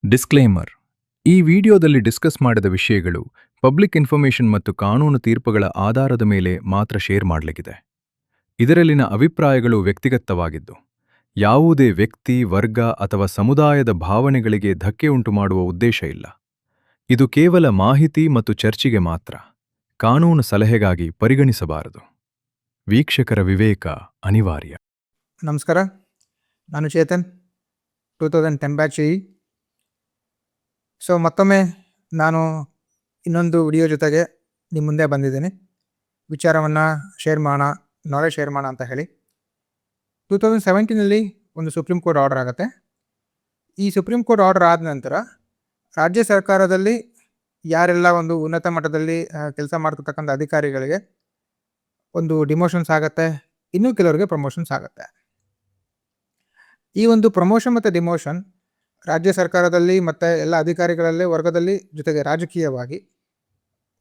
Disclaimer: ಈ ವಿಡಿಯೋದಲ್ಲಿ discuss ಮಾಡಿದ ವಿಷಯಗಳು ಪಬ್ಲಿಕ್ ಇನ್ಫಾರ್ಮೇಷನ್ ಮತ್ತು ಕಾನೂನು ತೀರ್ಪುಗಳ ಆಧಾರದ ಮೇಲೆ ಮಾತ್ರ ಶೇರ್ ಮಾಡಲಾಗಿದೆ. ಇದರಲ್ಲಿನ ಅಭಿಪ್ರಾಯಗಳು ವ್ಯಕ್ತಿಗತವಾಗಿದ್ದು, ಯಾವುದೇ ವ್ಯಕ್ತಿ, ವರ್ಗ ಅಥವಾ ಸಮುದಾಯದ ಭಾವನೆಗಳಿಗೆ ಧಕ್ಕೆ ಉಂಟುಮಾಡುವ ಉದ್ದೇಶ ಇಲ್ಲ. ಇದು ಕೇವಲ ಮಾಹಿತಿ ಮತ್ತು ಚರ್ಚೆಗೆ ಮಾತ್ರ, ಕಾನೂನು ಸಲಹೆಗಾಗಿ ಪರಿಗಣಿಸಬಾರದು. ವೀಕ್ಷಕರ ವಿವೇಕ ಅನಿವಾರ್ಯ. ನಮಸ್ಕಾರ, ನಾನು ಚೇತನ್, 2010 ಬ್ಯಾಚ್ ಇ. ಸೊ ಮತ್ತೊಮ್ಮೆ ನಾನು ಇನ್ನೊಂದು ವಿಡಿಯೋ ಜೊತೆಗೆ ನಿಮ್ಮ ಮುಂದೆ ಬಂದಿದ್ದೀನಿ. ವಿಚಾರವನ್ನು ಶೇರ್ ಮಾಡೋಣ, ನಾಲೆಜ್ ಶೇರ್ ಮಾಡೋಣ ಅಂತ ಹೇಳಿ. 2017 ಒಂದು ಸುಪ್ರೀಂ ಕೋರ್ಟ್ ಆರ್ಡರ್ ಆಗುತ್ತೆ. ಈ ಸುಪ್ರೀಂ ಕೋರ್ಟ್ ಆರ್ಡರ್ ಆದ ನಂತರ ರಾಜ್ಯ ಸರ್ಕಾರದಲ್ಲಿ ಯಾರೆಲ್ಲ ಒಂದು ಉನ್ನತ ಮಟ್ಟದಲ್ಲಿ ಕೆಲಸ ಮಾಡ್ತಕ್ಕಂಥ ಅಧಿಕಾರಿಗಳಿಗೆ ಒಂದು ಡಿಮೋಷನ್ಸ್ ಆಗುತ್ತೆ, ಇನ್ನೂ ಕೆಲವರಿಗೆ ಪ್ರಮೋಷನ್ಸ್ ಆಗುತ್ತೆ. ಈ ಒಂದು ಪ್ರಮೋಷನ್ ಮತ್ತು ಡಿಮೋಷನ್ ರಾಜ್ಯ ಸರ್ಕಾರದಲ್ಲಿ ಮತ್ತು ಎಲ್ಲ ಅಧಿಕಾರಿಗಳಲ್ಲೇ ವರ್ಗದಲ್ಲಿ ಜೊತೆಗೆ ರಾಜಕೀಯವಾಗಿ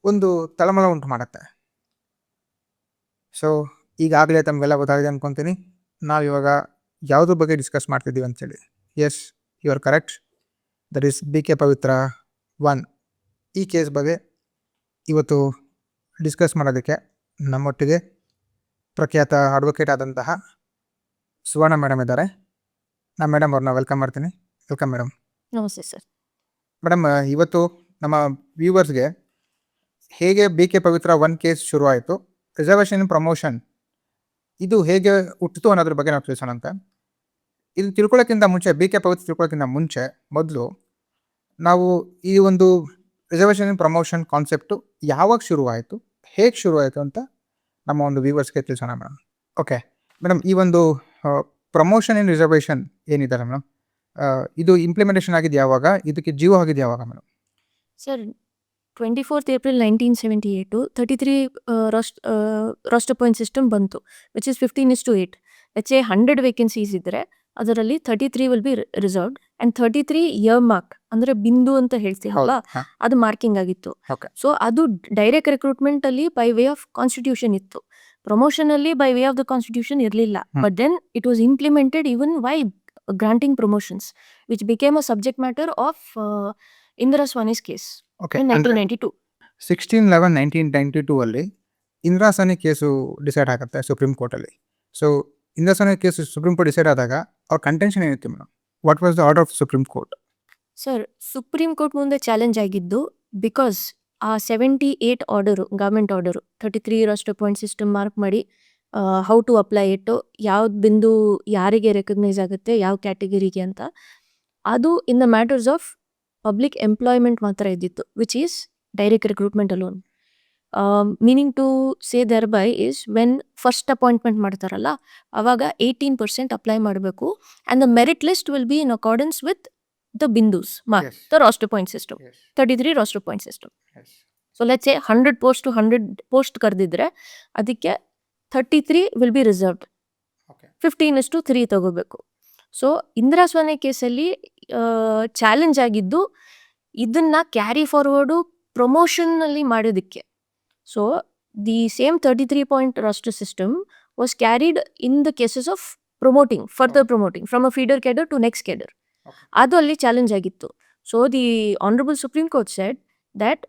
ಒಂದು ತಳಮಳ ಉಂಟು ಮಾಡುತ್ತೆ. ಸೊ ಈಗಾಗಲೇ ತಮಗೆಲ್ಲ ಗೊತ್ತಾಗಿದೆ ಅಂದ್ಕೊತೀನಿ. ನಾವಿವಾಗ ಯಾವುದ್ರ ಬಗ್ಗೆ ಡಿಸ್ಕಸ್ ಮಾಡ್ತಿದ್ದೀವಿ ಅಂತೇಳಿ. Yes, you are correct. That is B K Pavitra 1. ಈ ಕೇಸ್ ಬಗ್ಗೆ ಇವತ್ತು ಡಿಸ್ಕಸ್ ಮಾಡೋದಕ್ಕೆ ನಮ್ಮೊಟ್ಟಿಗೆ ಪ್ರಖ್ಯಾತ ಅಡ್ವೊಕೇಟ್ ಆದಂತಹ ಸುವರ್ಣ ಮೇಡಮ್ ಇದ್ದಾರೆ. ನಾನು ಮೇಡಮ್ ಅವ್ರನ್ನ ವೆಲ್ಕಮ್ ಮಾಡ್ತೀನಿ. Welcome madam. ನಮಸ್ತೆ ಸರ್. ಮೇಡಮ್, ಇವತ್ತು ನಮ್ಮ ವ್ಯೂವರ್ಸ್ಗೆ ಹೇಗೆ ಬಿ ಕೆ ಪವಿತ್ರ 1 ಕೇಸ್ ಶುರುವಾಯಿತು, ರಿಸರ್ವೇಷನ್ ಪ್ರಮೋಷನ್ ಇದು ಹೇಗೆ ಹುಟ್ಟಿತು ಅನ್ನೋದ್ರ ಬಗ್ಗೆ ನಾವು ತಿಳಿಸೋಣ ಅಂತ. ಇದು ತಿಳ್ಕೊಳ್ಳೋಕ್ಕಿಂತ ಮುಂಚೆ, ಬಿ ಕೆ ಪವಿತ್ರ ತಿಳ್ಕೊಳ್ಳೋಕ್ಕಿಂತ ಮುಂಚೆ ಮೊದಲು ನಾವು ಈ ಒಂದು ರಿಸರ್ವೇಷನ್ ಪ್ರಮೋಷನ್ ಕಾನ್ಸೆಪ್ಟು ಯಾವಾಗ ಶುರುವಾಯಿತು, ಹೇಗೆ ಶುರುವಾಯಿತು ಅಂತ ನಮ್ಮ ಒಂದು ವ್ಯೂವರ್ಸ್ಗೆ ತಿಳಿಸೋಣ ಮೇಡಮ್. ಓಕೆ ಮೇಡಮ್, ಈ ಒಂದು ಪ್ರಮೋಷನ್ ಇನ್ ರಿಸರ್ವೇಷನ್ ಏನಿದ್ದಾರೆ ಮೇಡಮ್, ಇದು ಇಂಪ್ಲಿಮೆಂಟೇಷನ್ ಆಗಿದ್ದು ಯಾವಾಗ, ಇದಕ್ಕೆ ಜೀವ ಆಗಿದ್ದು ಯಾವಾಗ madam? Sir, 24th April 1978 33 roster point system ಬಂತು, which is 15:8. Let's say 100 vacancies ಇದ್ದರೆ ಅದರಲ್ಲಿ 33 will be reserved and 33 year mark, ಅಂದರೆ ಬಿಂದು ಅಂತ ಹೇಳ್ತೀವಲ್ಲ, ಅದು ಮಾರ್ಕಿಂಗ್ ಆಗಿತ್ತು. ಸೊ ಅದು ಡೈರೆಕ್ಟ್ ರಿಕ್ರೂಟ್ಮೆಂಟ್ ಅಲ್ಲಿ ಬೈ ವೇ ಆಫ್ ಕಾನ್ಸ್ಟಿಟ್ಯೂಷನ್ ಇತ್ತು. ಪ್ರಮೋಷನ್ ಅಲ್ಲಿ by way of the constitution ಇರಲಿಲ್ಲ. But then it was implemented even by granting promotions, which became a subject matter of Indira Swani's case in 1992. 16/11/1992 ಅಲ್ಲಿ Indira Sawhney case decide ಆಗುತ್ತೆ Supreme ಕೋರ್ಟಲ್ಲಿ. So Indira Sawhney case Supreme Court decide ಆದಾಗ ಅವ್ರ contention ಏನಿತ್ತು madam? What was the order of Supreme Court? Sir, Supreme Court ಮುಂದೆ challenge ಆಗಿದ್ದು because ಆ 78 order, government order 33 roster point system mark ಮಾಡಿ ಹೌ ಟು ಅಪ್ಲೈ ಇಟ್ಟು, ಯಾವ್ದು ಬಿಂದು ಯಾರಿಗೆ ರೆಕಗ್ನೈಸ್ ಆಗುತ್ತೆ, ಯಾವ ಕ್ಯಾಟಗರಿಗೆ ಅಂತ, ಅದು in the matters of public employment ಮಾತ್ರ ಇದ್ದಿತ್ತು, which is direct recruitment alone. Meaning to say thereby is when first appointment ಮಾಡ್ತಾರಲ್ಲ, ಅವಾಗ 18% ಅಪ್ಲೈ ಮಾಡಬೇಕು and the merit list will be in accordance with the ಬಿಂದೂಸ್ mark, the roster point system, 33 roster point system. So let's say 100 post 100 post ಕರೆದಿದ್ರೆ ಅದಕ್ಕೆ 33 will be reserved, 15:3 ತಗೋಬೇಕು. So Indira ಸ್ವಾನಿ ಕೇಸಲ್ಲಿ challenge ಆಗಿದ್ದು ಇದನ್ನ ಕ್ಯಾರಿ ಫಾರ್ವರ್ಡು ಪ್ರಮೋಷನ್ನಲ್ಲಿ ಮಾಡೋದಕ್ಕೆ. So the same 33 point roster system was carried in the cases of promoting, further promoting from a feeder cadre to next cadre. ಅದು ಅಲ್ಲಿ ಚಾಲೆಂಜ್ ಆಗಿತ್ತು. So the honourable supreme court said that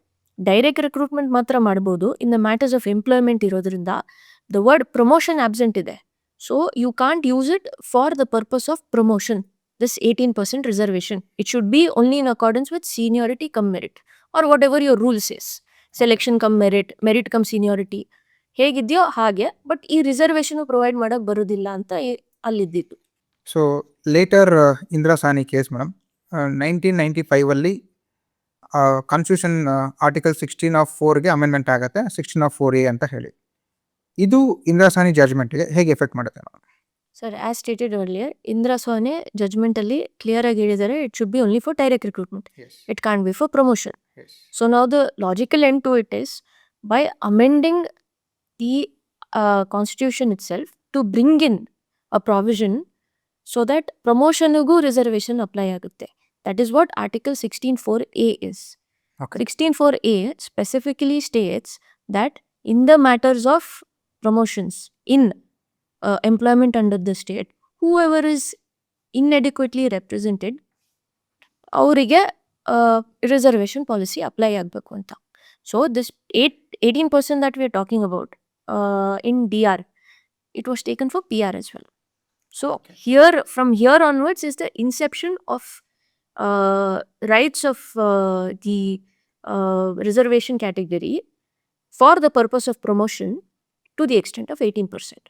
direct recruitment ಮಾತ್ರ ಮಾಡ್ಬೋದು in the matters of employment ಇರೋದ್ರಿಂದ the word promotion absent ಇದೆ. So you can't use it for the purpose of promotion, this 18% reservation. It should be only in accordance with seniority come merit or whatever your rule says. Selection come merit, merit come seniority, ಹೇಗಿದೆಯೋ ಹಾಗೆ. But ಈ reservation provide ಮಾಡಕ್ಕೆ ಬರೋದಿಲ್ಲ ಅಂತ ಅಲ್ಲಿದ್ದಿತ್ತು. So later Indira Sawhney case madam 1995 constitution article 16(4)ಗೆ amendment ಆಗುತ್ತೆ, 16(4)A ಅಂತ ಹೇಳಿ. ಇದು ಇಂದಿರಾ ಸಾನಿ ಜಡ್ಜ್ಮೆಂಟ್ಗೆ ಹೇಗೆ ಎಫೆಕ್ಟ್ ಮಾಡುತ್ತೆ? Sir, as stated earlier, Indira Sawhney judgment ಅಲ್ಲಿ ಕ್ಲಿಯರ್ ಆಗಿ ಹೇಳಿದ್ದಾರೆ, it should be only for direct recruitment, it can't be for promotion. So ನಾವು the logical end to it is by amending the constitution itself to bring in a provision so that ಪ್ರಮೋಷನ್ಗೂ reservation apply ಆಗುತ್ತೆ. That is what article 16(4)A is. 16(4)A specifically states that in the matters of promotions in employment under the state, whoever is inadequately represented ಅವರಿಗೆ reservation policy apply ಆಗಬೇಕು ಅಂತ. So this 18% that we are talking about in DR, it was taken for PR as well. So from here onwards is the inception of rights of the reservation category for the purpose of promotion to the extent of 18%.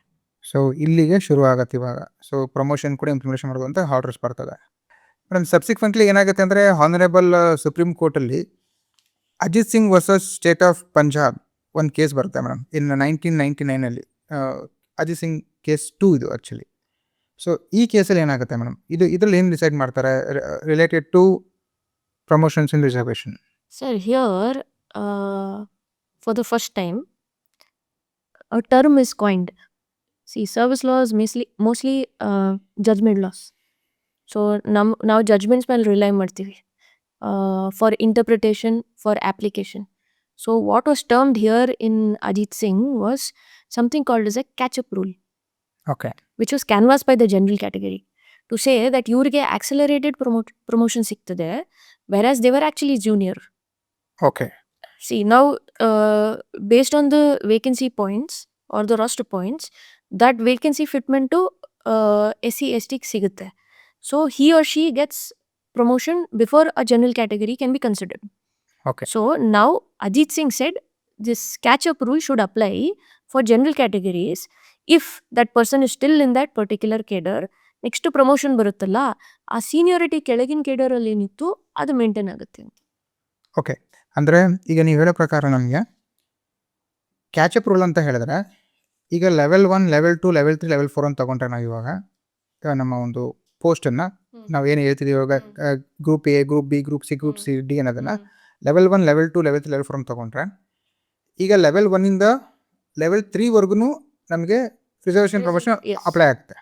So ಇಲ್ಲಿಗೆ ಶುರು ಆಗತ್ತೆ ಇವಾಗ. So promotion ಕೂಡ ಇಂಪ್ಲಿಮೇಷನ್ ಮಾಡೋದಂತ orders ಬರ್ತದೆ. Madam subsequently ಏನಾಗುತ್ತೆ ಅಂದರೆ honourable supreme ಕೋರ್ಟಲ್ಲಿ Ajit Singh versus state of Punjab ಒಂದು ಕೇಸ್ ಬರುತ್ತೆ madam in 1999 Ajit Singh case 2 ಇದು ಆ್ಯಕ್ಚುಲಿ. ಸೊ ಈ ಕೇಸಲ್ಲಿ ಏನಾಗುತ್ತೆ ಮೇಡಮ್, ಇದರಲ್ಲಿ ಏನು ಡಿಸೈಡ್ ಮಾಡ್ತಾರೆ related to promotions in reservation? Sir, here for the first time a term is coined. See, service law is mostly judgment laws. So now judgments ಮೇಲೆ rely ಮಾಡ್ತೀವಿ for interpretation, for application. So what was termed here in Ajit Singh was something called as a catch-up rule, okay which was canvassed by the general category to say that ಇವ್ರಿಗೆ accelerated promotion ಸಿಗ್ತದೆ, whereas they were actually junior. Okay See, now based on the vacancy points or the roster points, that vacancy fitment to SC ST ಸಿಗುತ್ತೆ. So he or she gets promotion before a general category can be considered. Okay. So now Ajit Singh said this catch-up rule should apply for general categories if that person is still in that particular cadre. Next promotion ಬರುತ್ತಲ್ಲ, ಆ seniority ಕೆಳಗಿನ ಕೇಡರಲ್ಲಿ ಏನಿತ್ತು ಅದು maintain ಆಗುತ್ತೆ ಅಂತ. Okay, ಅಂದರೆ ಈಗ ನೀವು ಹೇಳೋ ಪ್ರಕಾರ ನಮಗೆ ಕ್ಯಾಚಪ್ ರೂಲ್ ಅಂತ ಹೇಳಿದ್ರೆ ಈಗ ಲೆವೆಲ್ 1, ಲೆವೆಲ್ 2, ಲೆವೆಲ್ 3, ಲೆವೆಲ್ 4 ಅಂತ ತೊಗೊಂಡ್ರೆ ನಾವು ಇವಾಗ ನಮ್ಮ ಒಂದು ಪೋಸ್ಟನ್ನು ನಾವು ಏನು ಹೇಳ್ತಿದ್ದೀವಿ ಇವಾಗ group A, group B, group C, group C D ಅನ್ನೋದನ್ನು ಲೆವೆಲ್ 1, ಲೆವೆಲ್ 2, ಲೆವೆಲ್ 3, ಲೆವೆಲ್ 4 ಅಂತ ತೊಗೊಂಡ್ರೆ ಈಗ ಲೆವೆಲ್ 1ಇಂದ ಲೆವೆಲ್ 3ವರೆಗೂ ನಮಗೆ ರಿಸರ್ವೇಷನ್ ಪ್ರಮೋಷನ್ ಅಪ್ಲೈ ಆಗುತ್ತೆ.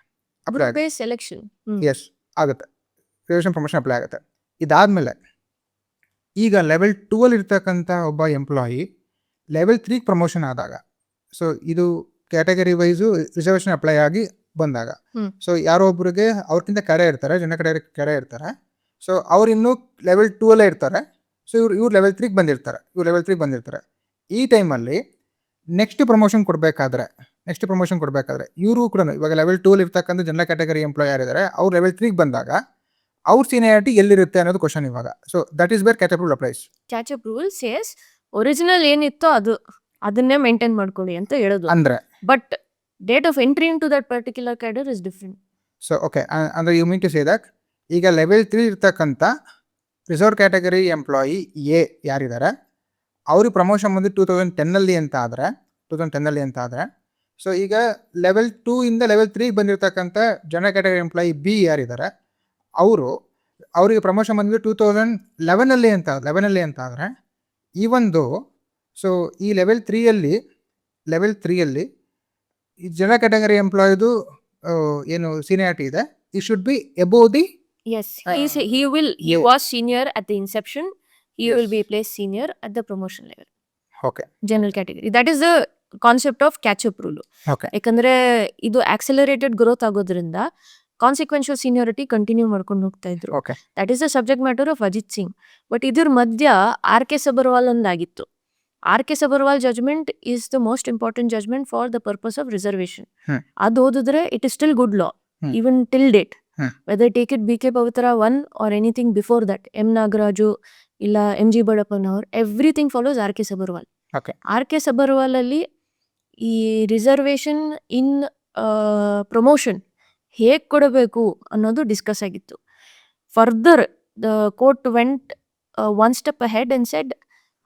ಸೆಲೆಕ್ಷನ್ ಎಸ್ ಆಗುತ್ತೆ, ರಿಸರ್ವೇಷನ್ ಪ್ರಮೋಷನ್ ಅಪ್ಲೈ ಆಗುತ್ತೆ. ಇದಾದಮೇಲೆ ಈಗ ಲೆವೆಲ್ 2ಅಲ್ಲಿ ಇರ್ತಕ್ಕಂಥ ಒಬ್ಬ ಎಂಪ್ಲಾಯಿ ಲೆವೆಲ್ 3 ಪ್ರಮೋಷನ್ ಆದಾಗ, ಸೊ ಇದು ಕ್ಯಾಟಗರಿ ವೈಸು ರಿಸರ್ವೇಷನ್ ಅಪ್ಲೈ ಆಗಿ ಬಂದಾಗ, ಸೊ ಯಾರೋ ಒಬ್ಬರಿಗೆ ಅವ್ರಿಗಿಂತ ಕೆರೆ ಇರ್ತಾರೆ, ಜನ ಕೆರೆ ಇರ್ತಾರೆ, ಸೊ ಅವ್ರು ಇನ್ನೂ ಲೆವೆಲ್ 2ಅಲ್ಲೇ ಇರ್ತಾರೆ. ಸೊ ಇವ್ರು ಲೆವೆಲ್ 3ಗೆ ಬಂದಿರ್ತಾರೆ. ಈ ಟೈಮಲ್ಲಿ ನೆಕ್ಸ್ಟ್ ಪ್ರಮೋಷನ್ ಕೊಡಬೇಕಾದ್ರೆ ಇವರು ಕೂಡ ಇವಾಗ ಲೆವೆಲ್ 2ಅಲ್ಲಿ ಇರ್ತಕ್ಕಂಥ ಜನರಲ್ ಕ್ಯಾಟಗರಿ ಎಂಪ್ಲಾಯ್ ಯಾರಿದ್ದಾರೆ ಅವ್ರು ಲೆವೆಲ್ 3ಗೆ ಬಂದಾಗ ಅವ್ರ ಸೀನಿಯಾರಿಟಿ ಎಲ್ಲಿರುತ್ತೆ ಅನ್ನೋದು ಕ್ವಶನ್ ಇವಾಗ. So that is where catch up rule applies. Catch up rule says original ಏನಿತ್ತೋ ಅದನ್ನೇ ಮೇಂಟೈನ್ ಮಾಡ್ಕೊಳ್ಳಿ ಅಂತ ಹೇಳೋದು. ಅಂದರೆ but date of entry into that particular cadre is different. So okay, ಅಂದರೆ you mean to say that ಈಗ level 3 ಇರ್ತಕ್ಕಂಥ reserve category employee A ಯಾರಿದ್ದಾರೆ ಅವ್ರಿಗೆ ಪ್ರಮೋಷನ್ ಬಂದು 2010ಅಲ್ಲಿ ಅಂತ ಆದರೆ, ಸೊ ಈಗ ಲೆವೆಲ್ 2ಇಂದ ಲೆವೆಲ್ 3ಗೆ ಬಂದಿರತಕ್ಕಂಥ ಜನರಲ್ ಕ್ಯಾಟಗರಿ ಎಂಪ್ಲಾಯಿ ಬಿ ಯಾರಿದ್ದಾರೆ ಅವರಿಗೆ ಪ್ರಮೋಷನ್ ಬಂದು 2011ಅಲ್ಲಿ ಅಂತ ಆದರೆ, ಈ ಒಂದು ಸೊ ಈ ಲೆವೆಲ್ 3ಅಲ್ಲಿ ಈ ಜನರಲ್ ಕ್ಯಾಟಗರಿ ಎಂಪ್ಲಾಯ್ದು ಏನು ಸೀನಿಯಾರಿಟಿ ಇದೆ, it should B above the. Yes, he was senior at the inception. He will be placed senior at the promotion level. Okay. General category. That is the concept of catch-up rule. Okay. ಯಾಕಂದ್ರೆ ಇದು accelerated growth ಆಗೋದ್ರಿಂದ consequential seniority continue ಮಾಡ್ಕೊಂಡು ಹೋಗ್ತಾ ಇದ್ರು. Okay. That is the subject matter of Ajit Singh. But ಇದ್ರ ಮಧ್ಯ R.K. Sabharwal ಒಂದಾಗಿತ್ತು. R.K. Sabharwal judgment is the most important judgment for the purpose of reservation. ಅದು ಓದಿದ್ರೆ it is still good law even till date. Whether take it B.K. Pavitra 1 or anything before that, M. Nagaraj ಇಲ್ಲ M.G. ಬಡಪ್ಪನವ್ರು, everything follows R.K. Sabharwal. R.K. Sabharwal ಅಲ್ಲಿ ಈ reservation ಇನ್ promotion ಹೇಗೆ ಕೊಡಬೇಕು ಅನ್ನೋದು discuss ಆಗಿತ್ತು. Further the court went one step ahead and said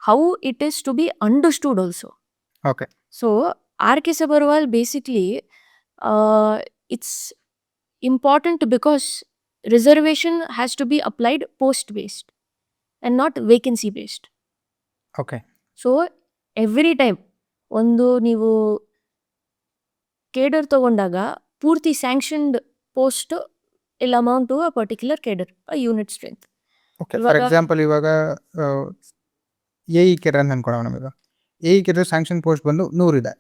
how it is to be understood also. Okay. So R.K. Sabharwal basically it's important because reservation has to be applied post based and not vacancy based. Okay. So every time ಒಂದು ನೀವು cadre ತಗೊಂಡಾಗ ಪೂರ್ತಿ sanctioned post ಇಲ್ಲ amount to a particular cadre, a unit strength. Okay, for example ಇವಾಗ A E cadre ಅಂತ ಅನ್ಕೊಳ್ಳೋಣ. ನಮಗೆ A E cadre sanction post ಬಂದು 100 ಇದೆ.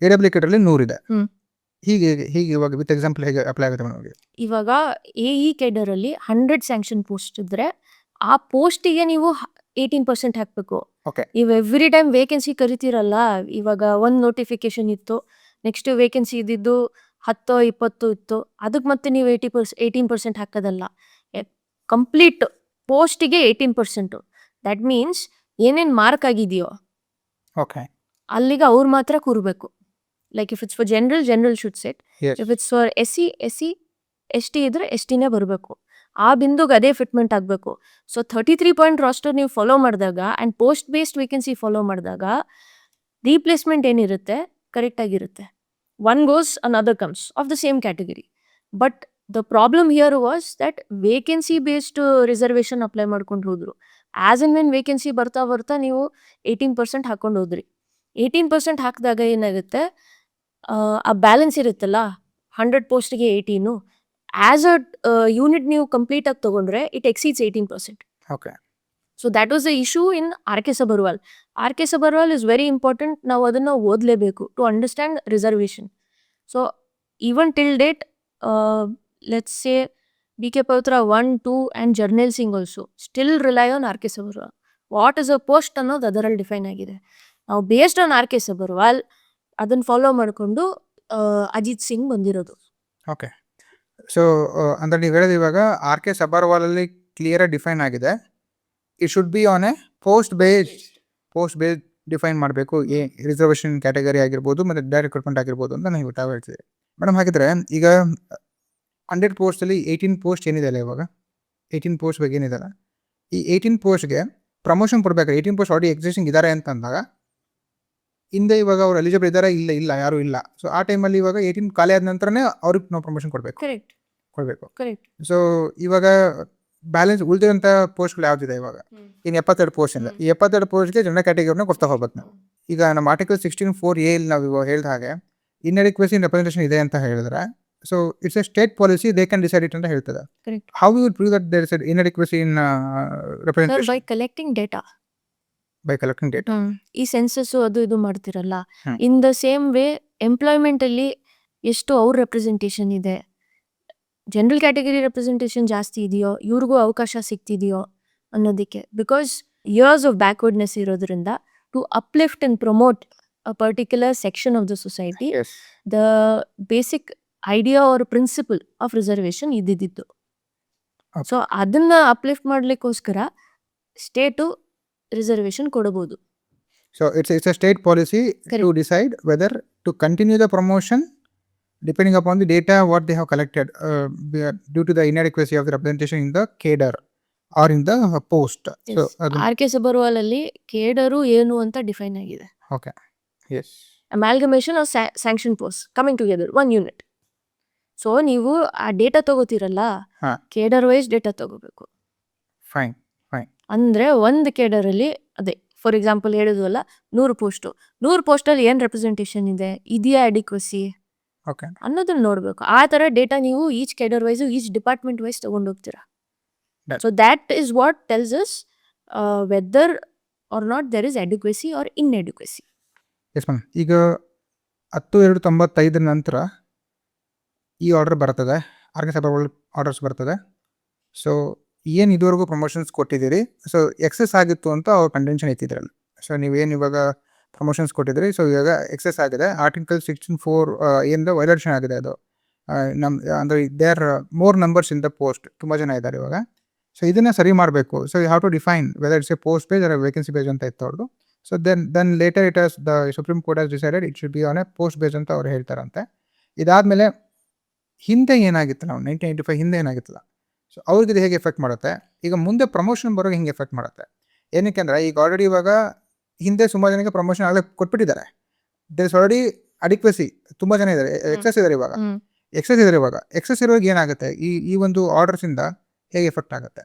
ಎ ಡಬ್ಲ್ಯೂ ಕೆಡರ್ಲಿ 100 ಇದೆ. ಹೀಗೆ ಹೀಗೆ ಇವಾಗ ವಿತ್ ಎಕ್ಸಾಂಪಲ್ ಹೇಗೆ ಅಪ್ಲೈ ಆಗುತ್ತೆ ನಮಗೆ? ಇವಾಗ AE ಕೇಡರಲ್ಲಿ 100 ಸ್ಯಾಂಕ್ಷನ್ ಪೋಸ್ಟ್ ಇದ್ರೆ ಆ ಪೋಸ್ಟಿಗೆ ನೀವು 18% ಹಾಕಬೇಕು. ಓಕೆ. ನೀವು ಎವ್ರಿ ಟೈಮ್ ವೇಕೆನ್ಸಿ ಕರಿತೀರಲ್ಲ, ಇವಾಗ ಒಂದು ನೋಟಿಫಿಕೇಶನ್ ಇತ್ತು, ನೆಕ್ಸ್ಟ್ ವೇಕೆನ್ಸಿ ಇದ್ದಿದ್ದು 10-20 ಇತ್ತು, ಅದಕ್ಕೆ ಮತ್ತೆ ನೀವು 18% ಹಾಕೋದಲ್ಲ. ಕಂಪ್ಲೀಟ್ ಪೋಸ್ಟಿಗೆ 18%. ದಟ್ ಮೀನ್ಸ್ ಏನೇನು ಮಾರ್ಕ್ ಆಗಿದೆಯೋ ಓಕೆ. ಅಲ್ಲಿಗೆ ಅವ್ರು ಮಾತ್ರ ಕೂರಬೇಕು. Like if it's for general should sit. Yes. If it's for SC ST ಇದ್ರೆ STನೇ ಬರಬೇಕು. ಆ ಬಿಂದುಗೆ ಅದೇ ಫಿಟ್ಮೆಂಟ್ ಆಗಬೇಕು. ಸೊ 33 ಪಾಯಿಂಟ್ ರಾಸ್ಟರ್ ನೀವು ಫಾಲೋ ಮಾಡಿದಾಗ and post based vacancy follow ಮಾಡಿದಾಗ ರೀಪ್ಲೇಸ್ಮೆಂಟ್ ಏನಿರುತ್ತೆ ಕರೆಕ್ಟ್ ಆಗಿರುತ್ತೆ. One goes another comes of the same category. But the problem here was that vacancy based reservation apply ಮಾಡ್ಕೊಂಡು ಹೋದ್ರು. ಆಸ್ ಅಂಡ್ ವೆನ್ ವೇಕೆನ್ಸಿ ಬರ್ತಾ ನೀವು 18% ಹಾಕೊಂಡು ಹೋದ್ರಿ. 18% ಹಾಕಿದಾಗ ಏನಾಗುತ್ತೆ, ಆ ಬ್ಯಾಲೆನ್ಸ್ ಇರುತ್ತಲ್ಲ 100 ಪೋಸ್ಟ್ಗೆ 18, ಆಸ್ ಅ ಯೂನಿಟ್ ನೀವು ಕಂಪ್ಲೀಟ್ ಆಗಿ ತಗೊಂಡ್ರೆ it exceeds 18%. Okay. So that was the issue in RK Sabharwal. RK Sabharwal is very important. ನಾವು ಅದನ್ನು ಓದಲೇಬೇಕು to understand reservation. So even till date let's say BK Pavitra 1, 2 and Jarnail Singh also still rely on RK Sabharwal. What is a post ಅನ್ನೋದು ಅದರಲ್ಲಿ define ಆಗಿದೆ. ನಾವು based on RK Sabharwal ಅದನ್ನು follow ಮಾಡಿಕೊಂಡು ಅಜಿತ್ ಸಿಂಗ್ ಬಂದಿರೋದು. ಓಕೆ. ಸೊ ಅಂದರೆ ನೀವು ಹೇಳೋದು ಇವಾಗ RK Sabharwal ಕ್ಲಿಯರಾಗಿ ಡಿಫೈನ್ ಆಗಿದೆ. It should be on a post based define ಮಾಡಬೇಕು. ರಿಸರ್ವೇಷನ್ ಕ್ಯಾಟಗರಿ ಆಗಿರ್ಬೋದು ಮತ್ತು ಡೈರೆಕ್ಟ್ ರಿಕ್ರೂಟ್ಮೆಂಟ್ ಆಗಿರ್ಬೋದು ಅಂತ ನೀವು ತಾವು ಹೇಳ್ತೀವಿ. ಮೇಡಮ್, ಹಾಗಿದ್ರೆ ಈಗ 100 ಪೋಸ್ಟಲ್ಲಿ 18 ಪೋಸ್ಟ್ ಏನಿದೆಯಲ್ಲ, ಇವಾಗ 18 ಪೋಸ್ಟ್ ಬಗ್ಗೆ ಏನಿದೆಯಲ್ಲ, ಈ 18 ಪೋಸ್ಟ್ಗೆ ಪ್ರಮೋಷನ್ ಕೊಡಬೇಕಾದ್ರೆ 18 ಪೋಸ್ಟ್ ಆಲ್ರೆಡಿ ಎಕ್ಸಿಸ್ಟಿಂಗ್ ಇದ್ದಾರೆ ಅಂತ ಅಂದಾಗ ಹಿಂದೆ ಇವಾಗ ಅವ್ರು ಎಲಿಜಿಬಲ್ ಇದ್ದಾರೆ ಇಲ್ಲ ಯಾರೂ ಇಲ್ಲ. ಸೊ ಆ ಟೈಮಲ್ಲಿ ಇವಾಗ 18 ಖಾಲಿ ಆದ ನಂತರನೇ ಅವ್ರಿಗೆ ನಾವು ಪ್ರಮೋಷನ್ ಕೊಡಬೇಕು. ಕರೆಕ್ಟ್. ಸೊ ಇವಾಗ ಬ್ಯಾಲೆನ್ಸ್ ಉಳಿದಿರೋಂಥ ಪೋಸ್ಟ್ಗಳು ಯಾವ್ದಿದೆ ಇವಾಗ? ಇನ್ನು 72 ಪೋಸ್ಟ್ ಇಂದ ಈ 72 ಪೋಸ್ಟ್ಗೆ ಜನರಲ್ ಕ್ಯಾಟಗರಿನ ಕೊಡ್ತಾ ಹೋಗ್ಬೇಕು ನಾವು. ಈಗ ನಮ್ಮ ಆರ್ಟಿಕಲ್ 16(4)A ನಾವು ಇವಾಗ ಹೇಳಿದ ಹಾಗೆ ಇನ್ಎಡಿಕ್ವೆಸಿ ಇನ್ ರೆಪ್ರೆಸೆಂಟೇಷನ್ ಇದೆ ಅಂತ ಹೇಳಿದ್ರೆ, so it's a state policy, they can decide it ಅಂತ ಹೇಳ್ತದೆ. Correct. How you will prove that there is inadequacy in representation? By collecting data. By collecting data. ಈ ಸೆನ್ಸಸ್ ಅದು ಇದು ಮಾಡ್ತಿರಲ್ಲ, hmm. In the same way employment ಅಲ್ಲಿ ಎಷ್ಟು ಅವ್ರ representation ಇದೆ, ಜನರಲ್ ಕ್ಯಾಟಗರಿ ರೆಪ್ರೆಸೆಂಟೇಷನ್ ಜಾಸ್ತಿ ಇದೆಯೋ, ಇವ್ರಿಗೂ ಅವಕಾಶ ಸಿಗ್ತಿದೆಯೋ ಅನ್ನೋದಕ್ಕೆ. ಬಿಕಾಸ್ ಇಯರ್ಸ್ ಆಫ್ ಬ್ಯಾಕ್ವರ್ಡ್ನೆಸ್ ಇರೋದ್ರಿಂದ to uplift and promote a particular section of the society, Yes. The basic idea or principle of reservation ಇದ್ದಿದ್ದು. Okay. ಸೊ ಅದನ್ನ ಅಪ್ಲಿಫ್ಟ್ ಮಾಡ್ಲಿಕ್ಕೋಸ್ಕರ ಸ್ಟೇಟು ರಿಸರ್ವೇಷನ್ ಕೊಡಬಹುದು. So it's a state policy to Correct. decide whether to continue the promotion depending upon the data what they have collected due to the inadequacy of the representation in the cadre or in the post. So RK Sabharwal ಅಲ್ಲಿ ಕೇಡರು ಏನು ಅಂತ define ಆಗಿದೆ. okay. Yes. Amalgamation of sanction post coming together one unit. So ನೀವು ಆ data ತಗೋತೀರಲ್ಲ, ಹಾ. Cadre wise data ತಗೋಬೇಕು. Fine. ಅಂದ್ರೆ ಒಂದು ಕೇಡರಲ್ಲಿ ಅದೇ ಫಾರ್ ಎಕ್ಸಾಂಪಲ್ ಹೇಳಿದ್ವಲ್ಲ 100 ಪೋಸ್ಟಲ್ಲಿ ಏನು ರೆಪ್ರೆಸೆಂಟೇಷನ್ ಇದೆ, ಇದೆಯಾ ಅಡಿಕ್ವಸಿ Okay. ಅನ್ನೋದನ್ನ ನೋಡಬೇಕು. ಆ ಥರ ಡೇಟಾ ನೀವು each cadre wise each department wise ತಗೊಂಡೋಗ್ತೀರಾ. That- so that is what tells us whether or not there is adequacy or inadequacy. Yes, ma'am. ಈಗ 10/2/95 ನಂತರ ಈ ಆರ್ಡರ್ ಬರ್ತದೆ, RK Sabharwal ಆರ್ಡರ್ಸ್ ಬರ್ತದೆ. ಸೊ ಏನು ಇದುವರೆಗೂ ಪ್ರಮೋಷನ್ಸ್ ಕೊಟ್ಟಿದ್ದೀರಿ, ಸೊ ಎಕ್ಸೆಸ್ ಆಗಿತ್ತು ಅಂತ ಅವ್ರು ಕಂಟೆನ್ಷನ್ ಎತ್ತಿದ್ರಲ್ಲ. ಸೊ ನೀವೇನು ಇವಾಗ ಪ್ರಮೋಷನ್ಸ್ ಕೊಟ್ಟಿದ್ರಿ, ಸೊ ಇವಾಗ ಎಕ್ಸೆಸ್ ಆಗಿದೆ. ಆರ್ಟಿಕಲ್ 16(4) ಏನಿದೆ ವೈಲೇಷನ್ ಆಗಿದೆ ಅದು. ಅಂದರೆ they are more numbers in the post, ತುಂಬ ಜನ ಇದ್ದಾರೆ ಇವಾಗ. ಸೊ ಇದನ್ನು ಸರಿ ಮಾಡಬೇಕು. So you have to define whether it's a post base or vacancy base ಅಂತ ಇತ್ತು ಅವ್ರದ್ದು. So then later it has the Supreme Court has decided it should be on a post base ಅಂತ ಅವ್ರು ಹೇಳ್ತಾರಂತೆ. ಇದಾದಮೇಲೆ ಹಿಂದೆ ಏನಾಗಿತ್ತು, ನಾವು 1985 ಹಿಂದೆ ಏನಾಗಿತ್ತಲ್ಲ, ಸೊ ಅವ್ರಿಗೆ ಇದು ಹೇಗೆ ಎಫೆಕ್ಟ್ ಮಾಡುತ್ತೆ, ಈಗ ಮುಂದೆ ಪ್ರಮೋಷನ್ ಬರೋಕೆ ಹಿಂಗೆ ಎಫೆಕ್ಟ್ ಮಾಡುತ್ತೆ. ಏನಕ್ಕೆ ಅಂದರೆ ಈಗ ಆಲ್ರೆಡಿ ಇವಾಗ ಹಿಂದೆ ಸುಮಾರು ಜನಕ್ಕೆ ಪ್ರಮೋಷನ್ ಆಗಲೇ ಕೊಟ್ಬಿಟ್ಟಿದ್ದಾರೆ. ದೇರ್ ಇಸ್ ಆಲ್ರೆಡಿ ಅಡಿಕ್ವೆಸಿ, ತುಂಬ ಜನ ಇದ್ದಾರೆ, ಎಕ್ಸೆಸ್ ಇದ್ದಾರೆ ಇವಾಗ. ಎಕ್ಸೆಸ್ ಇರುವಾಗ ಏನಾಗುತ್ತೆ, ಈ ಒಂದು ಆರ್ಡರ್ಸಿಂದ ಹೇಗೆ ಎಫೆಕ್ಟ್ ಆಗುತ್ತೆ?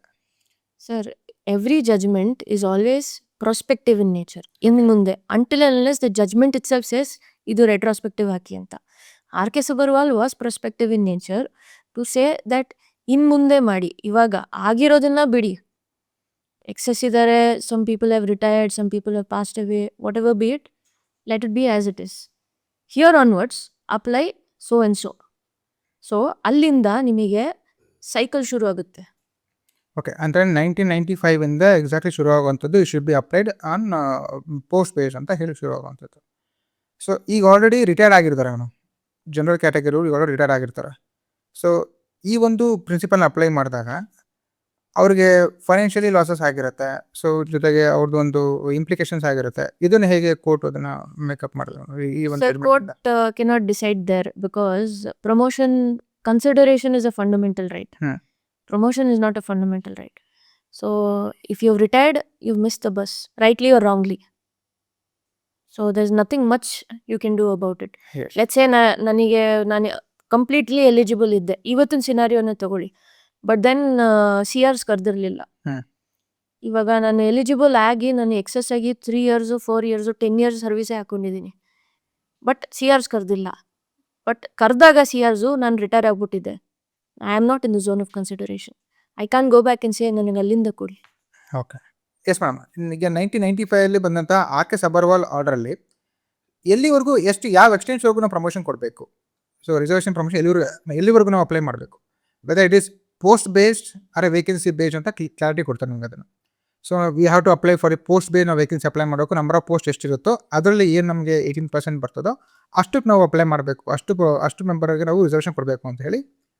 Sir, every judgment is always prospective in nature. ಇನ್ನು ಮುಂದೆ until unless the judgment itself says ಇದು ರೆಟ್ರಾಸ್ಪೆಕ್ಟಿವ್ ಹಾಕಿ ಅಂತ. RK Sabharwal was prospective in nature to say that ಇನ್ನು ಮುಂದೆ ಮಾಡಿ, ಇವಾಗ ಆಗಿರೋದನ್ನ ಬಿಡಿ. ಎಕ್ಸೆಸ್ ಇದ್ದಾರೆ, some people have retired, some people have passed away, whatever be it, let it be as it is. Here onwards apply so and so. So ಅಲ್ಲಿಂದ ನಿಮಗೆ cycle ಶುರು ಆಗುತ್ತೆ. ಓಕೆ, ಅಂದರೆ 1995 ಇಂದ ಎಕ್ಸಾಕ್ಟ್ಲಿ ಶುರು ಆಗುವಂಥದ್ದು it should be applied on post base ಅಂತ ಹೇಳಿ ಶುರು ಆಗುವಂಥದ್ದು. ಸೊ ಈಗ ಆಲ್ರೆಡಿ ರಿಟೈರ್ಡ್ ಆಗಿರ್ತಾರೆ ಅವನು, ಜನರಲ್ ಕ್ಯಾಟಗರಿ ಈಗ ಆಲ್ರೆಡಿ ರಿಟೈರ್ಡ್ ಆಗಿರ್ತಾರೆ. ಸೊ ಈ ಒಂದು ಪ್ರಿನ್ಸಿಪಲ್ನ ಅಪ್ಲೈ ಮಾಡಿದಾಗ ಅವ್ರಿಗೆ ಫೈನಾನ್ಷಿಯಲಿ ಲಾಸಸ್ ಆಗಿರುತ್ತೆ. ಸೊ ಜೊತೆಗೆ ಅವ್ರದ್ದು ಒಂದು ಇಂಪ್ಲಿಕೇಶನ್ಸ್ ಆಗಿರುತ್ತೆ. ಇದನ್ನು ಹೇಗೆ ಕೋರ್ಟ್ ಅದನ್ನು ಮೇಕಪ್ ಮಾಡಿದ್ರು ಈ ಒಂದು Sir, court cannot decide there because promotion consideration is a fundamental right. Hmm. Promotion is not a fundamental right. So if you've retired, you've missed the bus, rightly or wrongly. So there's nothing much you can do about it. Yes. Let's say ನಾನು completely eligible ಇದ್ದೆ, ಇವತ್ತಿನ ಸಿನಾರಿಯೋನ ತಗೊಳ್ಳಿ, but then CRs ಕರೆದಿರಲಿಲ್ಲ. Hmm. ಇವಾಗ ನಾನು eligible ಆಗಿ ನಾನು excess ಆಗಿ 3 years 4 years 10 years ಸರ್ವಿಸೇ ಹಾಕೊಂಡಿದ್ದೀನಿ, ಬಟ್ CRs ಕರೆದಿಲ್ಲ. ಬಟ್ ಕರೆದಾಗ CRs ನಾನು ರಿಟೈರ್ ಆಗಿಬಿಟ್ಟಿದ್ದೆ, I am not in the zone of consideration. I can go back and say ನನಗೆ ಅಲ್ಲಿಂದ ಕೊಡಿ. Okay, yes madam. ಈಗ 1995 ಬಂದಂಥ RK ಸಬರ್ವಾಲ್ ಆರ್ಡರಲ್ಲಿ ಎಲ್ಲಿವರೆಗೂ ಯಾವ ಎಕ್ಸ್ಟೆನ್ಸ್ವರೆಗೂ ನಾವು ಪ್ರಮೋಷನ್ ಕೊಡಬೇಕು? ಸೊ ರಿಸರ್ವೇಷನ್ ಪ್ರಮೋಷನ್ ಎಲ್ಲಿವರೆಗೂ ನಾವು ಅಪ್ಲೈ ಮಾಡಬೇಕು? Whether it is post based or vacancy based ಅಂತ ಕ್ಲಾರಿಟಿ ಕೊಡ್ತಾರೆ ನಮ್ಗೆ ಅದನ್ನು. So we have to apply for a post base ನಾವು ವೇಕೆನ್ಸಿ ಅಪ್ಲೈ ಮಾಡಬೇಕು. ನಂಬರ್ ಆಫ್ ಪೋಸ್ಟ್ ಎಷ್ಟಿರುತ್ತೋ ಅದರಲ್ಲಿ ಏನು ನಮಗೆ 18% ಬರ್ತದೋ ಅಷ್ಟಕ್ಕೆ ನಾವು ಅಪ್ಲೈ ಮಾಡಬೇಕು, ಅಷ್ಟು ಮೆಂಬರ್ಗೆ ನಾವು ರಿಸರ್ವೇಷನ್ ಕೊಡಬೇಕು ಅಂತ ಹೇಳಿ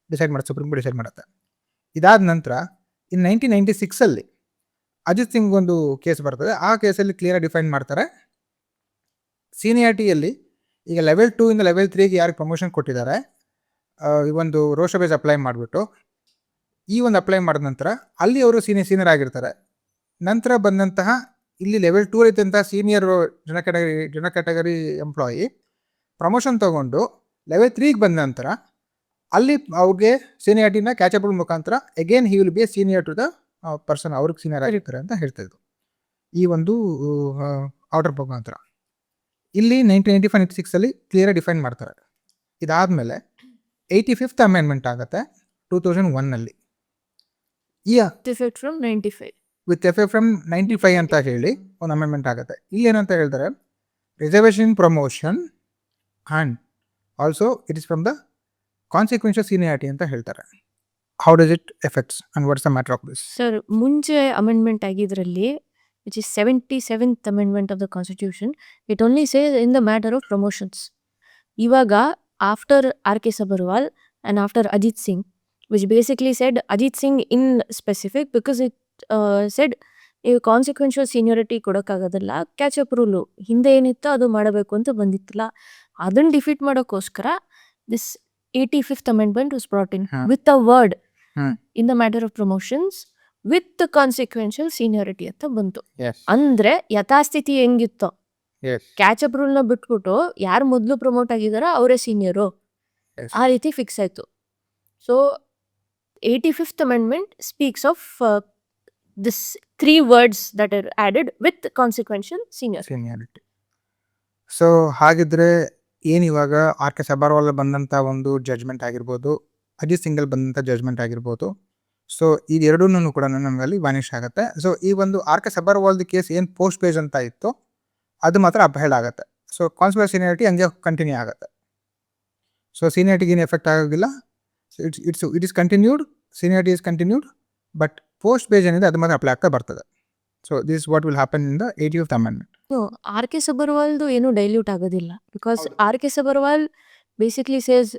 ಡಿಸೈಡ್ ಮಾಡಿ ಸುಪ್ರೀಂ ಕೋರ್ಟ್ ಡಿಸೈಡ್ ಮಾಡುತ್ತೆ. ಇದಾದ ನಂತರ ಇನ್ 1996 ಅಜಿತ್ ಸಿಂಗ್ ಒಂದು ಕೇಸ್ ಬರ್ತದೆ. ಆ ಕೇಸಲ್ಲಿ ಕ್ಲಿಯರ್ ಡಿಫೈನ್ ಮಾಡ್ತಾರೆ ಸೀನಿಯಾರಿಟಿಯಲ್ಲಿ. ಈಗ ಲೆವೆಲ್ 2 ಇಂದ ಲೆವೆಲ್ 3ಗೆ ಯಾರಿಗೆ ಪ್ರಮೋಷನ್ ಕೊಟ್ಟಿದ್ದಾರೆ, ಈ ಒಂದು ರೋಸ್ಟರ್ ಬೇಸ್ ಅಪ್ಲೈ ಮಾಡಿಬಿಟ್ಟು ಈ ಒಂದು ಅಪ್ಲೈ ಮಾಡಿದ ನಂತರ ಅಲ್ಲಿ ಅವರು ಸೀನಿಯರ್ ಆಗಿರ್ತಾರೆ. ನಂತರ ಬಂದಂತಹ ಇಲ್ಲಿ ಲೆವೆಲ್ 2 ಇದ್ದಂಥ ಸೀನಿಯರ್ ಜನ ಕ್ಯಾಟಗರಿ ಎಂಪ್ಲಾಯಿ ಪ್ರಮೋಷನ್ ತೊಗೊಂಡು ಲೆವೆಲ್ 3ಗೆ ಬಂದ ನಂತರ ಅಲ್ಲಿ ಅವ್ರಿಗೆ ಸೀನಿಯಾರಿಟಿನ ಕ್ಯಾಚಬಲ್ ಮುಖಾಂತರ again he will be a senior to the person, ಅವ್ರಿಗೆ ಸೀನಿಯರ್ ಆಗಿರ್ತಾರೆ ಅಂತ ಹೇಳ್ತಾಯಿದ್ರು ಈ ಒಂದು ಆರ್ಡರ್ ಮುಖಾಂತರ. ಇಲ್ಲಿ 1995-96 ಕ್ಲಿಯರ್ ಡಿಫೈನ್ ಮಾಡ್ತಾರೆ. ಇದಾದಮೇಲೆ 85th ಅಮೆಂಡ್ಮೆಂಟ್ ಆಗುತ್ತೆ 2001 ಈ effect from 95 with effect from 95 ಅಂತ ಹೇಳಿ ಒಂದು ಅಮೆಂಡ್ಮೆಂಟ್ ಆಗುತ್ತೆ. ಇಲ್ಲಿ ಏನಂತ ಹೇಳ್ತಾರೆ, reservation promotion and also it is from the consequential seniority ಅಂತ ಹೇಳ್ತಾರೆ. How does it effects and what's the matter of this? Sir, ಮುಂಚೆ amendment ಆಗಿದ್ರಲ್ಲಿ which is 77th amendment of the constitution, it only says in the matter of promotions. Ivaga after RK Sabharwal and after Ajit Singh, which basically said Ajit Singh in specific because it said consequential seniority ಕೊಡೋಕ್ಕಾಗೋದಿಲ್ಲ, catch up rule ಹಿಂದೆ ಏನಿತ್ತು ಅದು ಮಾಡಬೇಕು ಅಂತ ಬಂದಿತ್ತಲ್ಲ, ಅದನ್ನು defeat ಮಾಡೋಕ್ಕೋಸ್ಕರ this 85th amendment was brought in with a word in the matter of promotions with the consequential seniority ಅಂತ ಬಂತು. ಅಂದ್ರೆ ಯಥಾಸ್ಥಿತಿ ಹೆಂಗಿತ್ತು, ಕ್ಯಾಚಪ್ ರೂಲ್ನ ಬಿಟ್ಬಿಟ್ಟು ಯಾರು ಮೊದಲು ಪ್ರಮೋಟ್ ಆಗಿದಾರೋ ಅವರೇ ಸೀನಿಯರು, ಆ ರೀತಿ ಫಿಕ್ಸ್ ಆಯ್ತು. So 85th amendment speaks of this 3 words that are added with consequential seniority. So ಹಾಗಿದ್ರೆ ಏನಿವಾಗ RK ಸಬರ್ವಾಲ್ ಬಂದಂಥ ಒಂದು ಜಡ್ಜ್ಮೆಂಟ್ ಆಗಿರ್ಬೋದು, ಅಜಿತ್ ಸಿಂಗಲ್ ಬಂದಂಥ ಜಡ್ಜ್ಮೆಂಟ್ ಆಗಿರ್ಬೋದು, ಸೊ ಇದೆರಡೂ ಕೂಡ ನಮಗಲ್ಲಿ ವ್ಯಾನಿಷ್ ಆಗುತ್ತೆ. ಸೊ ಈ ಒಂದು RK ಸಬರ್ವಾಲ್ದು ಕೇಸ್ ಏನು ಪೋಸ್ಟ್ ಪೇಜ್ ಅಂತ ಇತ್ತು ಅದು ಮಾತ್ರ ಅಪ್ಹೆಲ್ಡ್ ಆಗುತ್ತೆ. ಸೊ ಕಾನ್ಸಿಕ್ವೆನ್ಷಿಯಲ್ ಸೀನಿಯಾರಿಟಿ ಹಂಗೆ ಕಂಟಿನ್ಯೂ ಆಗುತ್ತೆ. ಸೊ ಸೀನಿಯಾರಿಟಿಗೆ ಏನು ಎಫೆಕ್ಟ್ ಆಗೋದಿಲ್ಲ, it is continued, seniority is continued, but post page ಏನಿದೆ ಅದು ಮಾತ್ರ ಅಪ್ಲೈ ಆಗ್ತಾ ಬರ್ತದೆ. So this what will happen in the 85th amendment. RK ಸಬರ್ವಾಲ್ದು ಏನು ಡೈಲ್ಯೂಟ್ ಆಗೋದಿಲ್ಲ, because RK Sabharwal basically says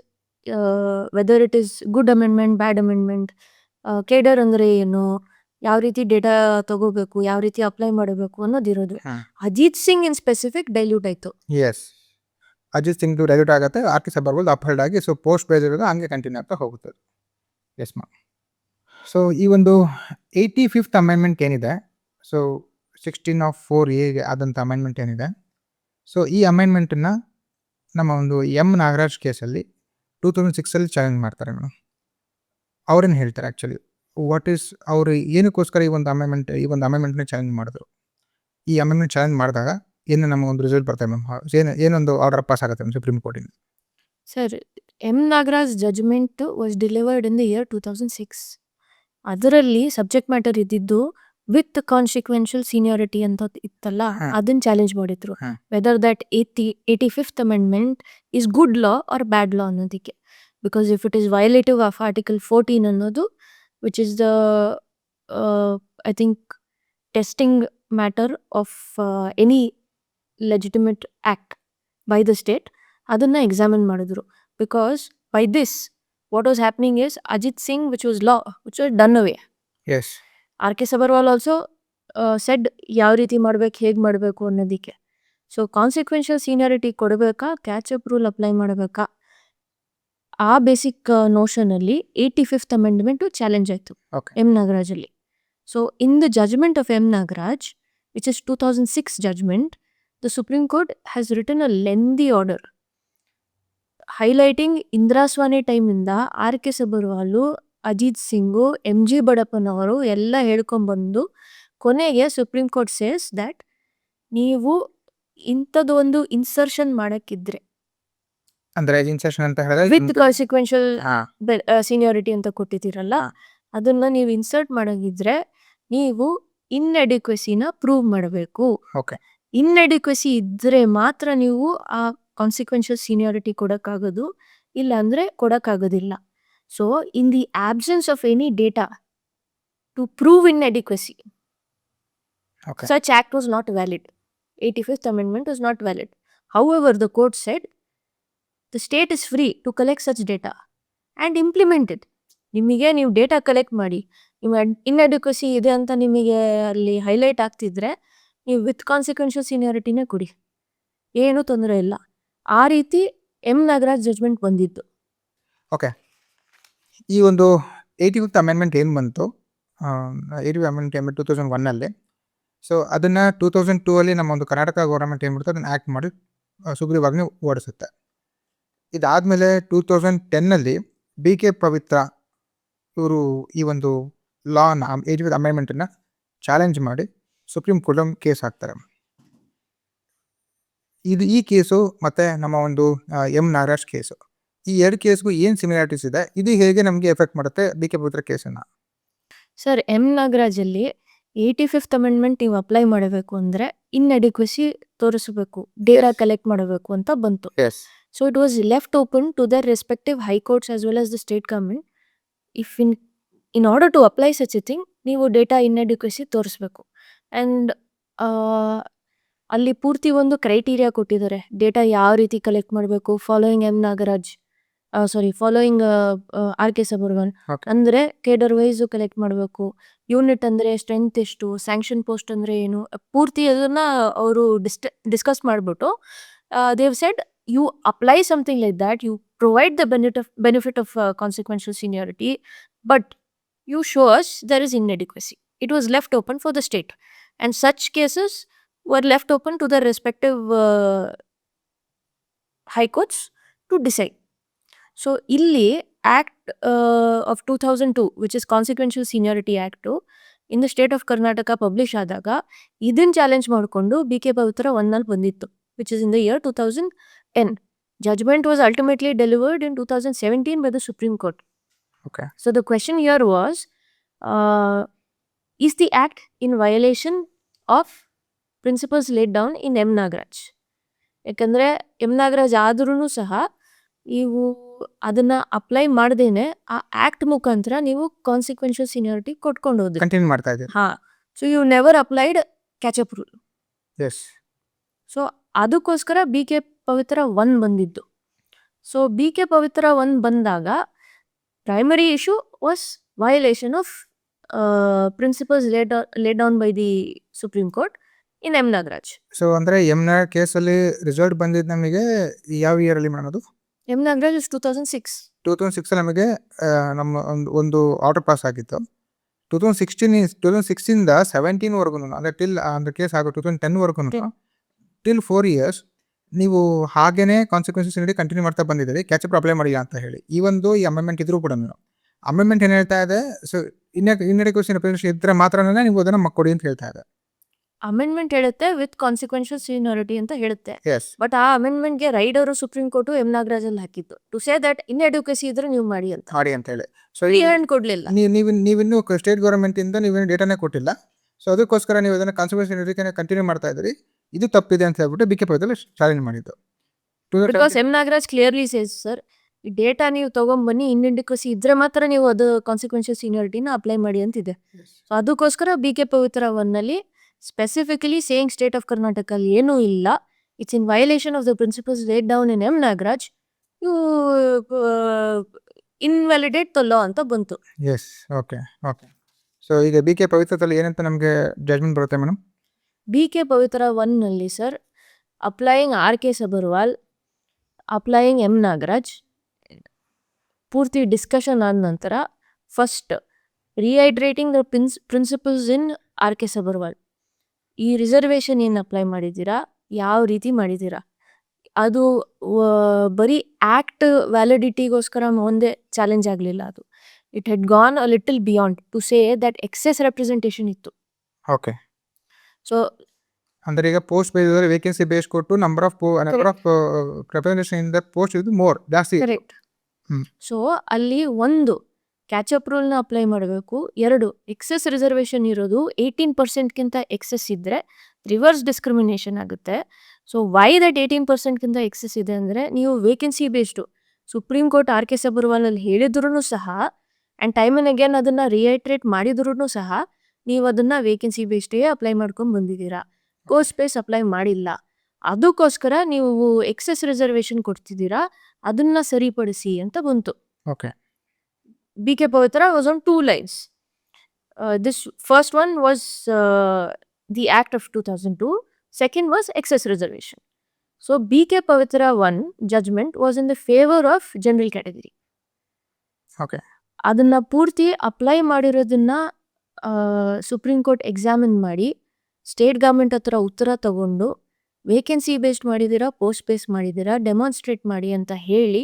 weather it is good amendment, bad amendment, cadre ಅಂದರೆ ಏನು, ಯಾವ ರೀತಿ ಡೇಟಾ ತಗೋಬೇಕು, ಯಾವ ರೀತಿ ಅಪ್ಲೈ ಮಾಡಬೇಕು ಅನ್ನೋದಿರೋದು. ಅಜಿತ್ ಸಿಂಗ್ ಇನ್ ಸ್ಪೆಸಿಫಿಕ್ ಡೈಲ್ಯೂಟ್ ಆಯಿತು. ಎಸ್, ಅಜಿತ್ ಸಿಂಗ್ ಡೈಲ್ಯೂಟ್ ಆಗುತ್ತೆ, RK ಸಬರ್ವಾಲ್ ಅಪ್ಹೆಲ್ಡ್ ಆಗಿ ಸೊ ಪೋಸ್ಟ್ ಪೇಜ್ ಇರೋದು ಹಂಗೆ ಕಂಟಿನ್ಯೂ ಆಗ್ತಾ ಹೋಗುತ್ತೆ. Yes ma'am. ಸೊ ಈ ಒಂದು 85th amendment ಏನಿದೆ, ಸೊ 16(4)A ಆದಂಥ ಅಮೆಂಡ್ಮೆಂಟ್ ಏನಿದೆ, ಸೊ ಈ ಅಮೆಂಡ್ಮೆಂಟನ್ನು ನಮ್ಮ ಒಂದು ನಾಗರಾಜ್ ಕೇಸಲ್ಲಿ 2006 ಚಾಲೆಂಜ್ ಮಾಡ್ತಾರೆ ಮೇಡಮ್. ಅವ್ರೇನು ಹೇಳ್ತಾರೆ ಆ್ಯಕ್ಚುಲಿ, ವಾಟ್ ಈಸ್ ಅವರು ಏನಕ್ಕೋಸ್ಕರ ಈ ಒಂದು ಅಮೆಂಡ್ಮೆಂಟ್ನ ಚಾಲೆಂಜ್ ಮಾಡಿದ್ರು, ಈ ಅಮೆಂಡ್ಮೆಂಟ್ ಚಾಲೆಂಜ್ ಮಾಡಿದಾಗ ಏನು ನಮಗೊಂದು ರಿಸಲ್ಟ್ ಬರ್ತದೆ ಮ್ಯಾಮ್, ಏನೊಂದು ಆರ್ಡರ್ ಪಾಸ್ ಆಗುತ್ತೆ ಮ್ಯಾಮ್ ಸುಪ್ರೀಂ ಕೋರ್ಟಿಂದ? Sir, Nagaraj judgment was delivered in the year 2006. ಅದರಲ್ಲಿ ಸಬ್ಜೆಕ್ಟ್ ಮ್ಯಾಟರ್ ಇದ್ದಿದ್ದು ವಿತ್ ಕಾನ್ಸಿಕ್ವೆನ್ಷಿಯಲ್ ಸೀನಿಯಾರಿಟಿ ಅಂತ ಇತ್ತಲ್ಲ, ಹಾ. ಅದನ್ನ ಚಾಲೆಂಜ್ ಮಾಡಿದ್ರು. ಹಾ. Whether that 85th amendment is good law or bad law ಅನ್ನೋದಕ್ಕೆ. Because if it is violative of article 14 ಅನ್ನೋದು, which is the I think testing matter of any legitimate act by the state, ಅದನ್ನ examine ಮಾಡಿದ್ರು. Because by this what was happening is Ajit Singh which was law which was done away. S RK. Sabharwal also shed ಯಾವ ರೀತಿ ಮಾಡ್ಬೇಕು, ಹೇಗೆ ಮಾಡಬೇಕು ಅನ್ನೋದಕ್ಕೆ. So consequential seniority ಕೊಡಬೇಕಾ, catch-up rule apply ಮಾಡಬೇಕಾ, ಆ ಬೇಸಿಕ್ ನೋಷನಲ್ಲಿ 85th ಅಮೆಂಡ್ಮೆಂಟು ಚಾಲೆಂಜ್ ಆಯಿತು okay M ನಾಗರಾಜಲ್ಲಿ. So in the judgment of M Nagaraj, which is 2006 judgement, the Supreme court has written a lengthy order highlighting ಇಂದಿರಾಸ್ವಾಮಿ ಟೈಮಿಂದ RK. ಸಬರ್ವಾಲು, Ajit Singhu, MG. ಬಡಪ್ಪನವರು ಎಲ್ಲ ಹೇಳ್ಕೊಂಡ್ಬಂದು ಕೊನೆಗೆ supreme court says that ನೀವು ಇಂಥದ್ದು ಒಂದು insertion ಮಾಡಕ್ಕಿದ್ರೆ ಅಂದ್ರೆ incision ಅಂತ ಹೇಳಿದ್ರೆ with consequential ಹಾ ಸೀನಿಯಾರಿಟಿ ಅಂತ ಕೊಟ್ಟಿದ್ದೀರಲ್ಲ, ಅದನ್ನ ನೀವು ಇನ್ಸರ್ಟ್ ಮಾಡಾಗಿದ್ರೆ ನೀವು ಇನ್ಎಡಿಕ್ವೆಸಿನ ಪ್ರೂವ್ ಮಾಡಬೇಕು. ಓಕೆ ಇನ್ಎಡಿಕ್ವೆಸಿ ಇದ್ರೆ ಮಾತ್ರ ನೀವು ಆ ಕಾನ್ಸಿಕ್ವೆನ್ಷಿಯಲ್ ಸೀನಿಯಾರಿಟಿ ಕೊಡಕ್ಕಾಗೋದು, ಇಲ್ಲ ಅಂದ್ರೆ ಕೊಡಕ್ಕಾಗೋದಿಲ್ಲ. So in the absence of any data to prove inadequacy, okay such act was not valid. 85th amendment was not valid. However, the court said the state is free to collect such data and implement it. ನಿಮಗೆ ನೀವು data collect ಮಾಡಿ, ನಿಮ್ಮ ಇನ್ಎಡಿಕ್ವೆಸಿ ಇದೆ ಅಂತ ನಿಮಗೆ ಅಲ್ಲಿ highlight ಆಗ್ತಿದ್ರೆ ನೀವು ವಿತ್ ಕಾನ್ಸಿಕ್ವೆನ್ಷಿಯಲ್ ಸೀನಿಯಾರಿಟಿನೇ ಕೊಡಿ, ಏನೂ ತೊಂದರೆ ಇಲ್ಲ. ಆ ರೀತಿ ಎಂ ನಾಗರಾಜ್ ಜಜ್ಮೆಂಟ್ ಬಂದಿತ್ತು. ಓಕೆ ಈ ಒಂದು 85th ಅಮೆಂಡ್ಮೆಂಟ್ ಏನು ಬಂತು, 85th ಅಮೆಂಡ್ಮೆಂಟ್ ಏನು 2001 ಸೊ ಅದನ್ನು 2002 ನಮ್ಮ ಒಂದು ಕರ್ನಾಟಕ ಗೌರ್ಮೆಂಟ್ ಏನು ಬಿಡುತ್ತೆ, ಅದನ್ನು ಆ್ಯಕ್ಟ್ ಮಾಡಿ ಸುಗ್ರೀವಾಜ್ಞೆ ಓಡಿಸುತ್ತೆ. ಇದಾದಮೇಲೆ 2010 ಬಿ.ಕೆ. ಪವಿತ್ರ ಇವರು ಈ ಒಂದು ಲಾನ 85th ಅಮೆಂಡ್ಮೆಂಟನ್ನು ಚಾಲೆಂಜ್ ಮಾಡಿ ಸುಪ್ರೀಂ ಕೋರ್ಟ್ ಕೇಸ್ ಹಾಕ್ತಾರೆ. ಈ ಕೇಸು ಮತ್ತು ನಮ್ಮ ಒಂದು ಎಂ ನಾಗರಾಜ್ ಕೇಸು, ಈ ಎರಡು ಕೇಸ್ಗೂ ಏನು ಸಿಮಿಲಾರಿಟೀಸ್ ಇದೆ, ಇದು ಹೇಗೆ ನಮಗೆ ಎಫೆಕ್ಟ್ ಮಾಡುತ್ತೆ ಬಿ.ಕೆ. ಪವಿತ್ರ ಕೇಸನ್ನು? ಸರ್, ಎಂ ನಾಗರಾಜಲ್ಲಿ 85th ಅಮೆಂಡ್ಮೆಂಟ್ ನೀವು ಅಪ್ಲೈ ಮಾಡಬೇಕು ಅಂದರೆ ಇನ್ಎಡಿಕ್ವೆಸಿ ತೋರಿಸಬೇಕು, ಡೇಟಾ ಕಲೆಕ್ಟ್ ಮಾಡಬೇಕು ಅಂತ ಬಂತು. Yes So it was left open to their respective high courts as well as the state government. If in order to apply such a thing, ನೀವು data ಇನ್ಎಡಿಕ್ವೆಸಿ ತೋರಿಸ್ಬೇಕು. And ಅಲ್ಲಿ ಪೂರ್ತಿ ಒಂದು ಕ್ರೈಟೀರಿಯಾ ಕೊಟ್ಟಿದ್ದಾರೆ, ಡೇಟಾ ಯಾವ ರೀತಿ ಕಲೆಕ್ಟ್ ಮಾಡಬೇಕು, following M Nagaraj, following R K. Sabharwal. Okay ಅಂದರೆ ಕೇಡರ್ ವೈಸು ಕಲೆಕ್ಟ್ ಮಾಡಬೇಕು, ಯೂನಿಟ್ ಅಂದರೆ ಸ್ಟ್ರೆಂತ್ ಎಷ್ಟು, ಸ್ಯಾಂಕ್ಷನ್ ಪೋಸ್ಟ್ ಅಂದರೆ ಏನು, ಪೂರ್ತಿ ಅದನ್ನು ಅವರು ಡಿಸ್ಕಸ್ ಮಾಡಿಬಿಟ್ಟು they said you apply something like that, you provide the benefit of consequential seniority, but you show us there is inadequacy. It was left open for the state, and such cases were left open to the respective high courts to decide. So illi act of 2002, which is consequential seniority act, in the state of Karnataka publish ಆದಾಗ ಇದನ್ನ challenge ಮಾಡಿಕೊಂಡು BK. Pavitra 1 ಬಂದಿತ್ತು, which is in the year 2010. Judgment was ultimately delivered in 2017 by the Supreme Court. Okay. So the question here was, is the act in violation of principles laid down in M Nagaraj? ಯಾಕಂದರೆ M Nagaraj ಆದ್ರೂ ಸಹ ನೀವು ಅದನ್ನು apply ಮಾಡ್ದೇನೆ ಆ act ಮುಖಾಂತರ ನೀವು consequential seniority ಕೊಟ್ಕೊಂಡು ಹೋದ್ರಿ. ಕಂಟಿನ್ಯೂ ಮಾಡ್ತಾ ಇದ್ದೀರಿ. ಹಾಂ, so you never applied catch up rule. Yes so ಅದಕ್ಕೋಸ್ಕರ ಬಿ.ಕೆ. ಪವಿತ್ರ 1 ಬಂದಿದ್ದು. So B K. ಪವಿತ್ರ 1 ಬಂದಾಗ primary issue was violation of principles laid down by the Supreme Court in M Nagaraj. So ಅಂದರೆ ಎಂ ನಾಗರಾಜ್ ಕೇಸಲ್ಲಿ ರಿಸಲ್ಟ್ ಬಂದಿದ್ದು ನಮಗೆ ಯಾವ ಇಯರಲ್ಲಿ ಮಾಡೋದು? M Nagaraj is 2006. 2006 ನಮಗೆ ನಮ್ಮ ಒಂದು ಆರ್ಡರ್ ಪಾಸ್ ಆಗಿತ್ತು. 2016 17ವರೆಗೂ ಅಂದರೆ ಟಿಲ್ ಅಂದರೆ ಕೇಸ್ ಆಗೋ 2010ವರೆಗೂ ಟಿಲ್ 4 years ನೀವು ಹಾಗೇನೆ ಕಾನ್ಸಿಕ್ವೆನ್ಸಸ್ ಸೀನಿಯಾರಿಟಿ ಕಂಟಿನ್ಯೂ ಮಾಡ್ತಾ ಬಂದಿದ್ದೀರಿ, ಕ್ಯಾಚಪ್ ಅಪ್ಲೈ ಮಾಡಿಲ್ಲ ಅಂತ ಹೇಳಿ. ಈ ಒಂದು ಈ ಅಮೆಂಡ್ಮೆಂಟ್ ಇದ್ರೂ ಕೂಡ ಅಮೆಂಡ್ಮೆಂಟ್ ಏನು ಹೇಳ್ತಾ ಇದೆ, ಸೊ ಇನ್ಎಡಿಕ್ವೆಸಿ ರೆಪ್ರೆಸೆಂಟೇಷನ್ ಇದ್ದರೆ ಮಾತ್ರನೇ ನೀವು ಅದನ್ನು ಕೊಡಿ ಅಂತ ಹೇಳ್ತಾ ಇದೆ. ಅಮೆಂಡ್ಮೆಂಟ್ ಹೇಳುತ್ತೆ ವಿತ್ ಕಾನ್ಸಿಕ್ವೆನ್ಷಿಯಲ್ ಸೀನಿಯಾರಿಟಿ ಅಂತ ಹೇಳುತ್ತೆ. ಎಸ್ ಬಟ್ ಆ ಅಮೆಂಡ್ಮೆಂಟ್ಗೆ ರೈಡ್ ಅವರು ಸುಪ್ರೀಂ ಕೋರ್ಟು ಎಂ ನಾಗರಾಜಲ್ಲಿ ಹಾಕಿತ್ತು ಟು ಸೇ ದಟ್ ಇನ್ಎಡ್ಯುಕೇಸಿ ಇದ್ರೆ ನೀವು ಮಾಡಿ ಅಂತ. ಮಾಡಿ ಅಂತ ಹೇಳಿ. ಸೊ ಹೇಳಿ ಕೊಡ್ಲಿಲ್ಲ. ನೀವಿನ್ನೂ ಸ್ಟೇಟ್ ಗೌರ್ಮೆಂಟಿಂದ ನೀವೇನು ಡೇಟಾನೇ ಕೊಟ್ಟಿಲ್ಲ. ಸೊ ಅದಕ್ಕೋಸ್ಕರ ನೀವು ಅದನ್ನು ಕಾನ್ಸಿಕ್ವೆನ್ಸ್ ಸೀನಿಯರಿಟಿನ ಕಂಟಿನ್ಯೂ ಮಾಡ್ತಾ ಇದ್ರಿ. ಇದು ತಪ್ಪಿದೆ ಅಂತ ಹೇಳ್ಬಿಟ್ಟು ಬಿ ಕೆ ಪವಿತ್ರದಲ್ಲಿ ಚಾಲೆಂಜ್ ಮಾಡಿದ್ದು. Because M Nagaraj clearly says sir, ಈ ಡೇಟಾ ನೀವು ತಗೊಂಬನ್ನಿ ಇನ್ಇಂಡಿಕಸಿ ಇದ್ರೆ ಮಾತ್ರ ನೀವು ಅದು ಕಾನ್ಸಿಕ್ವೆನ್ಷಿಯಲ್ ಸೀನಿಯರಿಟಿನ ಅಪ್ಲೈ ಮಾಡಿ ಅಂತಿದೆ. ಸೊ ಅದಕ್ಕೋಸ್ಕರ ಬಿ ಕೆ ಪವಿತ್ರ ಒನ್ನಲ್ಲಿ specifically saying state of Karnataka ಅಲ್ಲಿ ಏನೂ ಇಲ್ಲ, it's in violation of the principles laid down in M Nagaraj, you invalidate the law ಅಂತ ಬಂತು. Yes, okay. ಸೊ ಈಗ ಬಿ ಕೆ ಪವಿತ್ರದಲ್ಲಿ ಏನಂತ ನಮಗೆ ಜಜ್ಮೆಂಟ್ ಬರುತ್ತೆ ಮೇಡಮ್? ಬಿ ಕೆ ಪವಿತ್ರ ಒನ್ನಲ್ಲಿ sir, applying R K Sabharwal, applying M Nagaraj, ಪೂರ್ತಿ ಡಿಸ್ಕಷನ್ ಆದ ನಂತರ first reiterating the principles in R K Sabharwal. ಈ ರಿಸರ್ವೇಷನ್ ಏನು ಅಪ್ಲೈ ಮಾಡಿದ್ದೀರಾ, ಯಾವ ರೀತಿ ಮಾಡಿದ್ದೀರಾ, ಅದು ಬರೀ ಆ್ಯಕ್ಟ್ ವ್ಯಾಲಿಡಿಟಿಗೋಸ್ಕರ ಒಂದೇ ಚಾಲೆಂಜ್ ಆಗಲಿಲ್ಲ, ಅದು it had gone a little beyond to say that excess representation ಇತ್ತು. ಓಕೆ. ಸೊ ಅಂದರೆ ಈಗ ಪೋಸ್ಟ್ ಬೇಸ್ ವೇಕೆನ್ಸಿ ಬೇಸ್ ಕೊಟ್ಟು number of representation in the post ಇದು ಮೋರ್ ಜಾಸ್ತಿ. ಕರೆಕ್ಟ್. ಸೊ ಅಲ್ಲಿ ಒಂದು ಕ್ಯಾಚಪ್ ರೂಲ್ನ ಅಪ್ಲೈ ಮಾಡಬೇಕು, ಎರಡು ಎಕ್ಸೆಸ್ ರಿಸರ್ವೇಷನ್ ಇರೋದು 18%ಗಿಂತ ಎಕ್ಸೆಸ್ ಇದ್ದರೆ ರಿವರ್ಸ್ ಡಿಸ್ಕ್ರಿಮಿನೇಷನ್ ಆಗುತ್ತೆ. ಸೊ ವೈ ದಟ್ 18%ಗಿಂತ ಎಕ್ಸೆಸ್ ಇದೆ ಅಂದರೆ, ನೀವು vacancy based Supreme Court R K ಸಬರ್ವಾಲಲ್ಲಿ ಹೇಳಿದ್ರು ಸಹ ಆ್ಯಂಡ್ ಟೈಮ್ ಆ್ಯಂಡ್ ಅಗೇನ್ ಅದನ್ನು ರಿಹೈಟ್ರೇಟ್ ಮಾಡಿದ್ರು ಸಹ ನೀವು ಅದನ್ನು ವೇಕೆನ್ಸಿ ಬೇಸ್ಡೇ ಅಪ್ಲೈ ಮಾಡ್ಕೊಂಡು ಬಂದಿದ್ದೀರಾ, ಕೋರ್ಸ್ ಬೇಸ್ ಅಪ್ಲೈ ಮಾಡಿಲ್ಲ. ಅದಕ್ಕೋಸ್ಕರ ನೀವು ಎಕ್ಸೆಸ್ ರಿಸರ್ವೇಷನ್ ಕೊಡ್ತಿದ್ದೀರಾ, ಅದನ್ನ ಸರಿಪಡಿಸಿ ಅಂತ ಬಂತು. Okay. B K Pavitra was on 2 lines. This first one was the Act of 2002, second was excess reservation. So B.K. Pavitra 1 judgment was in the favor of general category. Okay. ಅದನ್ನ ಪೂರ್ತಿ apply ಮಾಡಿರೋದನ್ನ supreme court examine ಮಾಡಿ state government ಹತ್ರ ಉತ್ತರ ತಗೊಂಡು vacancy based ಮಾಡಿದ್ದೀರಾ, post based ಮಾಡಿದ್ದೀರಾ, demonstrate ಮಾಡಿ ಅಂತ ಹೇಳಿ,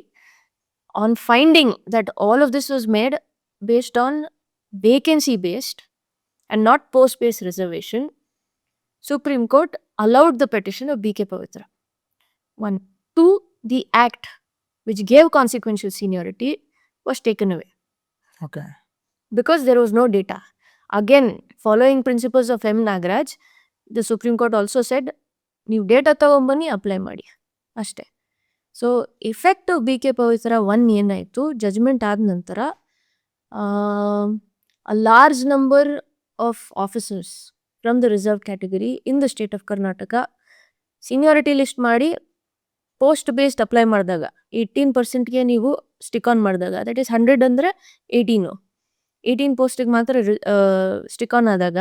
on finding that all of this was made based on vacancy based and not post based reservation, supreme court allowed the petition of B.K. Pavitra. 1. 2. The act which gave consequential seniority was taken away okay. because there was no data. Again, following principles of M. Nagaraj, the Supreme Court also said, ನೀವು data ತಗೊಂಬನ್ನಿ apply ಮಾಡಿ ಅಷ್ಟೇ. So effect B K Pavitra 1 ಏನಾಯಿತು, judgement ಆದ ನಂತರ a large number of officers from the reserve category in the state of Karnataka seniority list ಮಾಡಿ post based apply ಮಾಡಿದಾಗ 18%ಗೆ ನೀವು stick on ಮಾಡಿದಾಗ, ದಟ್ ಈಸ್ 100 ಅಂದರೆ 18 ಪೋಸ್ಟಿಗೆ ಮಾತ್ರ ಸ್ಟಿಕ್ ಆನ್ ಆದಾಗ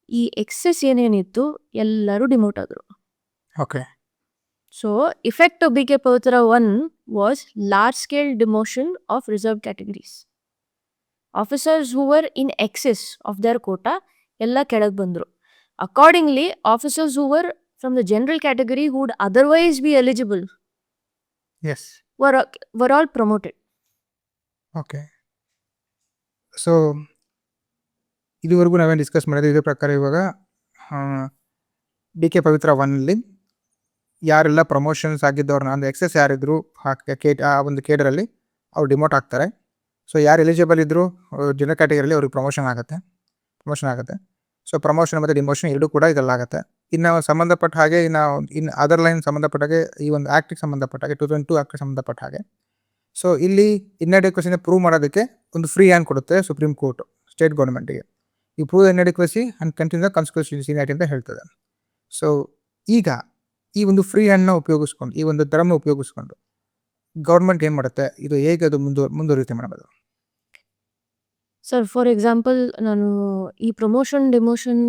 ಈ ಎಕ್ಸೆಸ್ ಏನೇನಿತ್ತು ಎಲ್ಲರೂ ಡಿಮೋಟ್ ಆದರು. Okay. So effect B K Pavitra 1 was large scale demotion of reserve categories. Officers who were in excess of their quota ಎಲ್ಲ ಕೆಳಗೆ ಬಂದರು. Accordingly officers who were from the general category who would otherwise be eligible as, were all promoted. Okay. So ಇದುವರೆಗೂ ನಾವೇನು discuss ಮಾಡಿದ್ವಿ, ಇದೇ ಪ್ರಕಾರ ಇವಾಗ B K ಪವಿತ್ರ 1ನಲ್ಲಿ ಯಾರೆಲ್ಲ ಪ್ರಮೋಷನ್ಸ್ ಆಗಿದ್ದವ್ರನ್ನ, ಅಂದರೆ ಎಕ್ಸೆಸ್ ಯಾರಿದ್ರು ಆ ಒಂದು ಕೇಡರಲ್ಲಿ ಅವ್ರು ಡಿಮೋಟ್ ಆಗ್ತಾರೆ. ಸೊ ಯಾರು ಎಲಿಜಿಬಲ್ ಇದ್ದರು ಜನರಲ್ ಕ್ಯಾಟಗರಿಯಲ್ಲಿ ಅವ್ರಿಗೆ ಪ್ರಮೋಷನ್ ಆಗುತ್ತೆ. ಸೊ ಪ್ರಮೋಷನ್ ಮತ್ತು ಡಿಮೋಷನ್ ಎರಡೂ ಕೂಡ ಇದರಲ್ಲಾಗುತ್ತೆ. ಇನ್ನು ಸಂಬಂಧಪಟ್ಟ ಹಾಗೆ ಇನ್ನು ಅದರ್ ಲೈನ್ ಸಂಬಂಧಪಟ್ಟ ಹಾಗೆ ಈ ಒಂದು ಆ್ಯಕ್ಟಿಗೆ ಸಂಬಂಧಪಟ್ಟ ಹಾಗೆ 2002 ಆ್ಯಕ್ಟಿಗೆ ಸಂಬಂಧಪಟ್ಟ ಹಾಗೆ, ಸೊ ಇಲ್ಲಿ ಇನ್ಅಡೆಕ್ವಸಿನ ಪ್ರೂವ್ ಮಾಡೋದಕ್ಕೆ ಒಂದು ಫ್ರೀ ಹ್ಯಾಂಡ್ ಕೊಡುತ್ತೆ ಸುಪ್ರೀಂ ಕೋರ್ಟ್ ಸ್ಟೇಟ್ ಗೌರ್ಮೆಂಟಿಗೆ. ಈ prove inadequacy and continue consequential seniority ಅಂತ ಹೇಳ್ತದೆ. ಸೊ ಈಗ ಈ ಒಂದು ಫ್ರೀ ಹ್ಯಾಂಡ್ನ ಉಪಯೋಗಿಸ್ಕೊಂಡು, ಈ ಒಂದು ದರವನ್ನು ಉಪಯೋಗಿಸ್ಕೊಂಡು ಗೌರ್ಮೆಂಟ್ ಏನು ಮಾಡುತ್ತೆ, ಇದು ಹೇಗೆ ಅದು ಮುಂದುವರಿಯುತ್ತೆ ಮೇಡಮ್ ಅದು? ಸರ್, ಫಾರ್ ಎಕ್ಸಾಂಪಲ್ ನಾನು ಈ ಪ್ರಮೋಷನ್ ಡಿಮೋಷನ್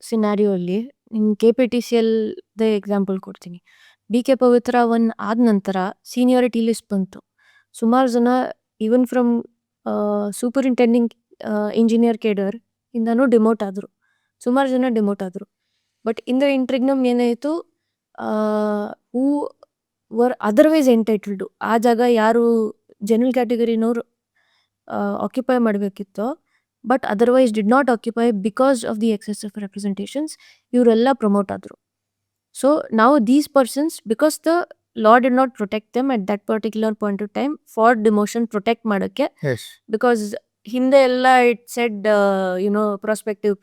ಸಿನಾರಿಯೋ ಅಲ್ಲಿ ನಿಮ್ಮ ಕೆ ಪಿ ಟಿ ಸಿ ಎಲ್ದೇ ಎಕ್ಸಾಂಪಲ್ ಕೊಡ್ತೀನಿ. ಬಿ ಕೆ ಪವಿತ್ರ 1 ಆದ ನಂತರ ಸೀನಿಯಾರಿಟಿ ಲಿಸ್ಟ್ ಬಂತು. ಸುಮಾರು ಜನ even from superintending engineer cadre ಇಂದನೂ ಡಿಮೋಟ್ ಆದರು, ಸುಮಾರು ಜನ ಡಿಮೋಟ್ ಆದರು. ಬಟ್ ಇನ್ ದ ಇಂಟ್ರಿಗ್ನಮ್ ಏನಾಯಿತು, ಹೂ ವರ್ ಅದರ್ವೈಸ್ ಎಂಟೈಟಲ್ಡು, ಆ ಜಾಗ ಯಾರು ಜನರಲ್ ಕ್ಯಾಟಗರಿನವ್ರು ಆಕ್ಯುಪೈ ಮಾಡಬೇಕಿತ್ತೋ but otherwise did not occupy because of the excess of representations, ಇವರೆಲ್ಲ ಪ್ರಮೋಟ್ ಆದರು. ಸೊ ನಾವು these persons, because the law did not protect them at that particular point of time for demotion protect ಮಾಡೋಕ್ಕೆ, yes, because ಹಿಂದೆ ಎಲ್ಲ it said prospective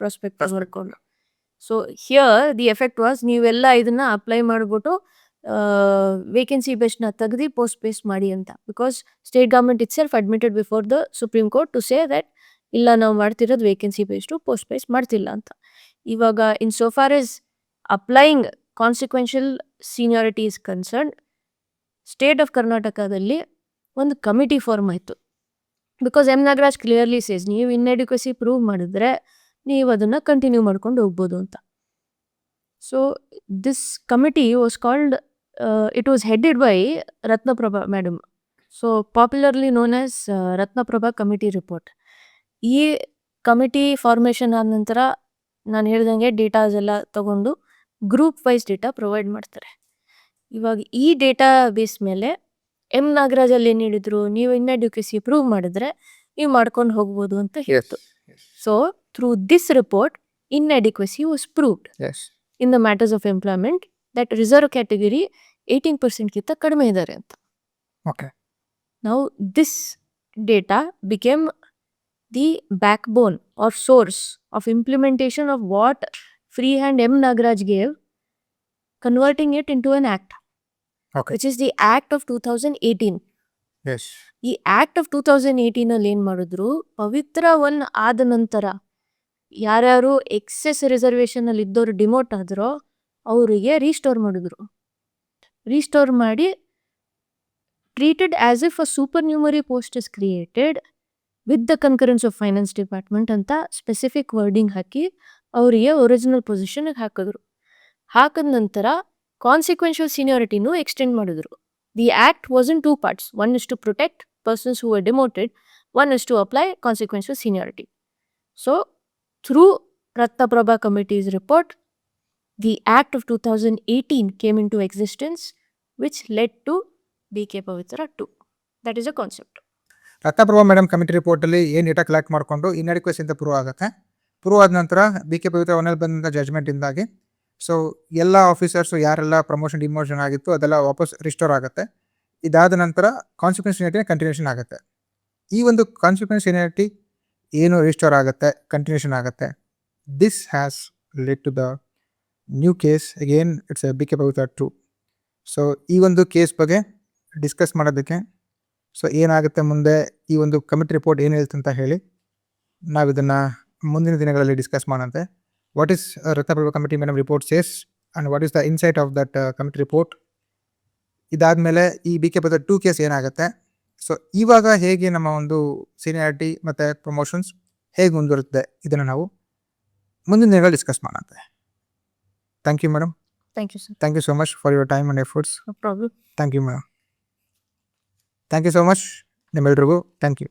ಮಾಡ್ಕೊಂಡು. So here the effect was ನೀವೆಲ್ಲ ಇದನ್ನ apply ಮಾಡ್ಬಿಟ್ಟು vacancy ಬೇಸ್ನ ತೆಗ್ದು post base ಮಾಡಿ ಅಂತ. Because state government itself admitted before the Supreme Court to say that ಇಲ್ಲ ನಾವು ಮಾಡ್ತಿರೋದು ವೇಕೆನ್ಸಿ ಬೇಸ್ಡು ಪೋಸ್ಟ್ ಬೇಸ್ ಮಾಡ್ತಿಲ್ಲ ಅಂತ. ಇವಾಗ in so far as applying consequential seniority is concern, state of ಕರ್ನಾಟಕದಲ್ಲಿ ಒಂದು ಕಮಿಟಿ ಫಾರ್ಮ್ ಆಯಿತು. Because M Nagaraj clearly says ನೀವು ಇನ್ಎಡ್ಯುಕೇಸಿ ಪ್ರೂವ್ ಮಾಡಿದ್ರೆ ನೀವು ಅದನ್ನು ಕಂಟಿನ್ಯೂ ಮಾಡ್ಕೊಂಡು ಹೋಗ್ಬೋದು ಅಂತ. So this committee was called, it was headed by Ratnaprabha madam. So popularly known as Ratnaprabha committee report. ಈ ಕಮಿಟಿ ಫಾರ್ಮೇಷನ್ ಆದ ನಂತರ ನಾನು ಹೇಳ್ದಂಗೆ ಡೇಟಾಸ್ ಎಲ್ಲ ತಗೊಂಡು ಗ್ರೂಪ್ ವೈಸ್ ಡೇಟಾ ಪ್ರೊವೈಡ್ ಮಾಡ್ತಾರೆ. ಇವಾಗ ಈ ಡೇಟಾ ಬೇಸ್ ಮೇಲೆ ಎಮ್ ನಾಗರಾಜಲ್ಲಿ ಏನು ಹೇಳಿದ್ರು, ನೀವು ಇನ್ಎಡ್ಯುಕೇಸಿ ಪ್ರೂವ್ ಮಾಡಿದ್ರೆ ನೀವು ಮಾಡ್ಕೊಂಡು ಹೋಗ್ಬೋದು ಅಂತ ಹೇಳ್ತು. So through this report inadequacy was proved in the matters of employment that reserve category 18%ಗಿಂತ ಕಡಿಮೆ ಇದ್ದಾರೆ ಅಂತ. Okay. Now this data became the backbone or source of implementation of what freehand M. Nagaraj gave, converting it into an act, Okay. which is the Act of 2018. Yes. ಈ act of 2018 ಅಲ್ಲಿ ಏನ್ ಮಾಡಿದ್ರು, ಪವಿತ್ರ 1 ಆದ ನಂತರ ಯಾರ್ಯಾರು excess reservation ಅಲ್ಲಿ ಇದ್ದವರು demote ಆದ್ರೋ ಅವರಿಗೆ ರೀಸ್ಟೋರ್ ಮಾಡಿದ್ರು. ರೀಸ್ಟೋರ್ ಮಾಡಿ treated as if a supernumerary post is created with the concurrence of finance department ಅಂತ ಸ್ಪೆಸಿಫಿಕ್ ವರ್ಡಿಂಗ್ ಹಾಕಿ ಅವರಿಗೆ ಒರಿಜಿನಲ್ ಪೊಸಿಷನ್ ಹಾಕಿದ್ರು. ಹಾಕಿದ ನಂತರ ಕಾನ್ಸಿಕ್ವೆನ್ಷಿಯಲ್ ಸೀನಿಯಾರಿಟಿನೂ ಎಕ್ಸ್ಟೆಂಡ್ ಮಾಡಿದ್ರು. The act was in 2 parts. One is to protect persons who were demoted, one is to apply consequential seniority. So through Ratnaprabha Committee's report, the Act of 2018 came into existence, which led to BK Pavitra 2. That is a concept. Ratnaprabha madam committee ರಿಪೋರ್ಟಲ್ಲಿ ಏನು data collect ಮಾಡಿಕೊಂಡು ಇನ್ಎಡ್ಯುಕೇಸಿ ಅಂತ prove ಆಗುತ್ತೆ. Prove ಆದ ನಂತರ BK ಪವಿತ್ರ 1 ಬಂದ ಜಜ್ಮೆಂಟಿಂದಾಗಿ so ಎಲ್ಲ officers ಯಾರೆಲ್ಲ ಪ್ರಮೋಷನ್ ಡಿಮೋಷನ್ ಆಗಿತ್ತು ಅದೆಲ್ಲ ವಾಪಸ್ ರಿಸ್ಟೋರ್ ಆಗುತ್ತೆ. ಇದಾದ ನಂತರ ಕಾನ್ಸಿಕ್ವೆನ್ಸ್ ಸೀನಿಯಾರಿಟಿ ಕಂಟಿನ್ಯೂಷನ್ ಆಗುತ್ತೆ. ಈ ಒಂದು ಕಾನ್ಸಿಕ್ವೆನ್ಸ್ ಸೀನಿಯಾರಿಟಿ ಏನು ರಿಸ್ಟೋರ್ ಆಗುತ್ತೆ, ಕಂಟಿನ್ಯೂಷನ್ ಆಗುತ್ತೆ. This has led to the new case again it's BK Pavitra 2. So ಈ ಒಂದು ಕೇಸ್ ಬಗ್ಗೆ ಡಿಸ್ಕಸ್ ಮಾಡೋದಕ್ಕೆ ಸೊ ಏನಾಗುತ್ತೆ ಮುಂದೆ, ಈ ಒಂದು ಕಮಿಟಿ ರಿಪೋರ್ಟ್ ಏನು ಹೇಳ್ತು ಅಂತ ಹೇಳಿ ನಾವು ಇದನ್ನು ಮುಂದಿನ ದಿನಗಳಲ್ಲಿ ಡಿಸ್ಕಸ್ ಮಾಡೋಂತೆ. What is Ratnaprabha committee madam report says and what is the insight of that committee report. ಇದಾದಮೇಲೆ ಈ BK ಪವಿತ್ರ 2 ಕೇಸ್ ಏನಾಗುತ್ತೆ, ಸೊ ಇವಾಗ ಹೇಗೆ ನಮ್ಮ ಒಂದು ಸೀನಿಯಾರಿಟಿ ಮತ್ತು ಪ್ರಮೋಷನ್ಸ್ ಹೇಗೆ ಮುಂದುವರುತ್ತೆ ಇದನ್ನು ನಾವು ಮುಂದಿನ ದಿನಗಳಲ್ಲಿ ಡಿಸ್ಕಸ್ ಮಾಡೋಂತೆ. Thank you madam. Thank you, sir. Thank you so much for your time and efforts. No problem. Thank you, madam. Thank you so much. ನಿಮ್ಮೆಲ್ರಿಗೂ ಥ್ಯಾಂಕ್ ಯು.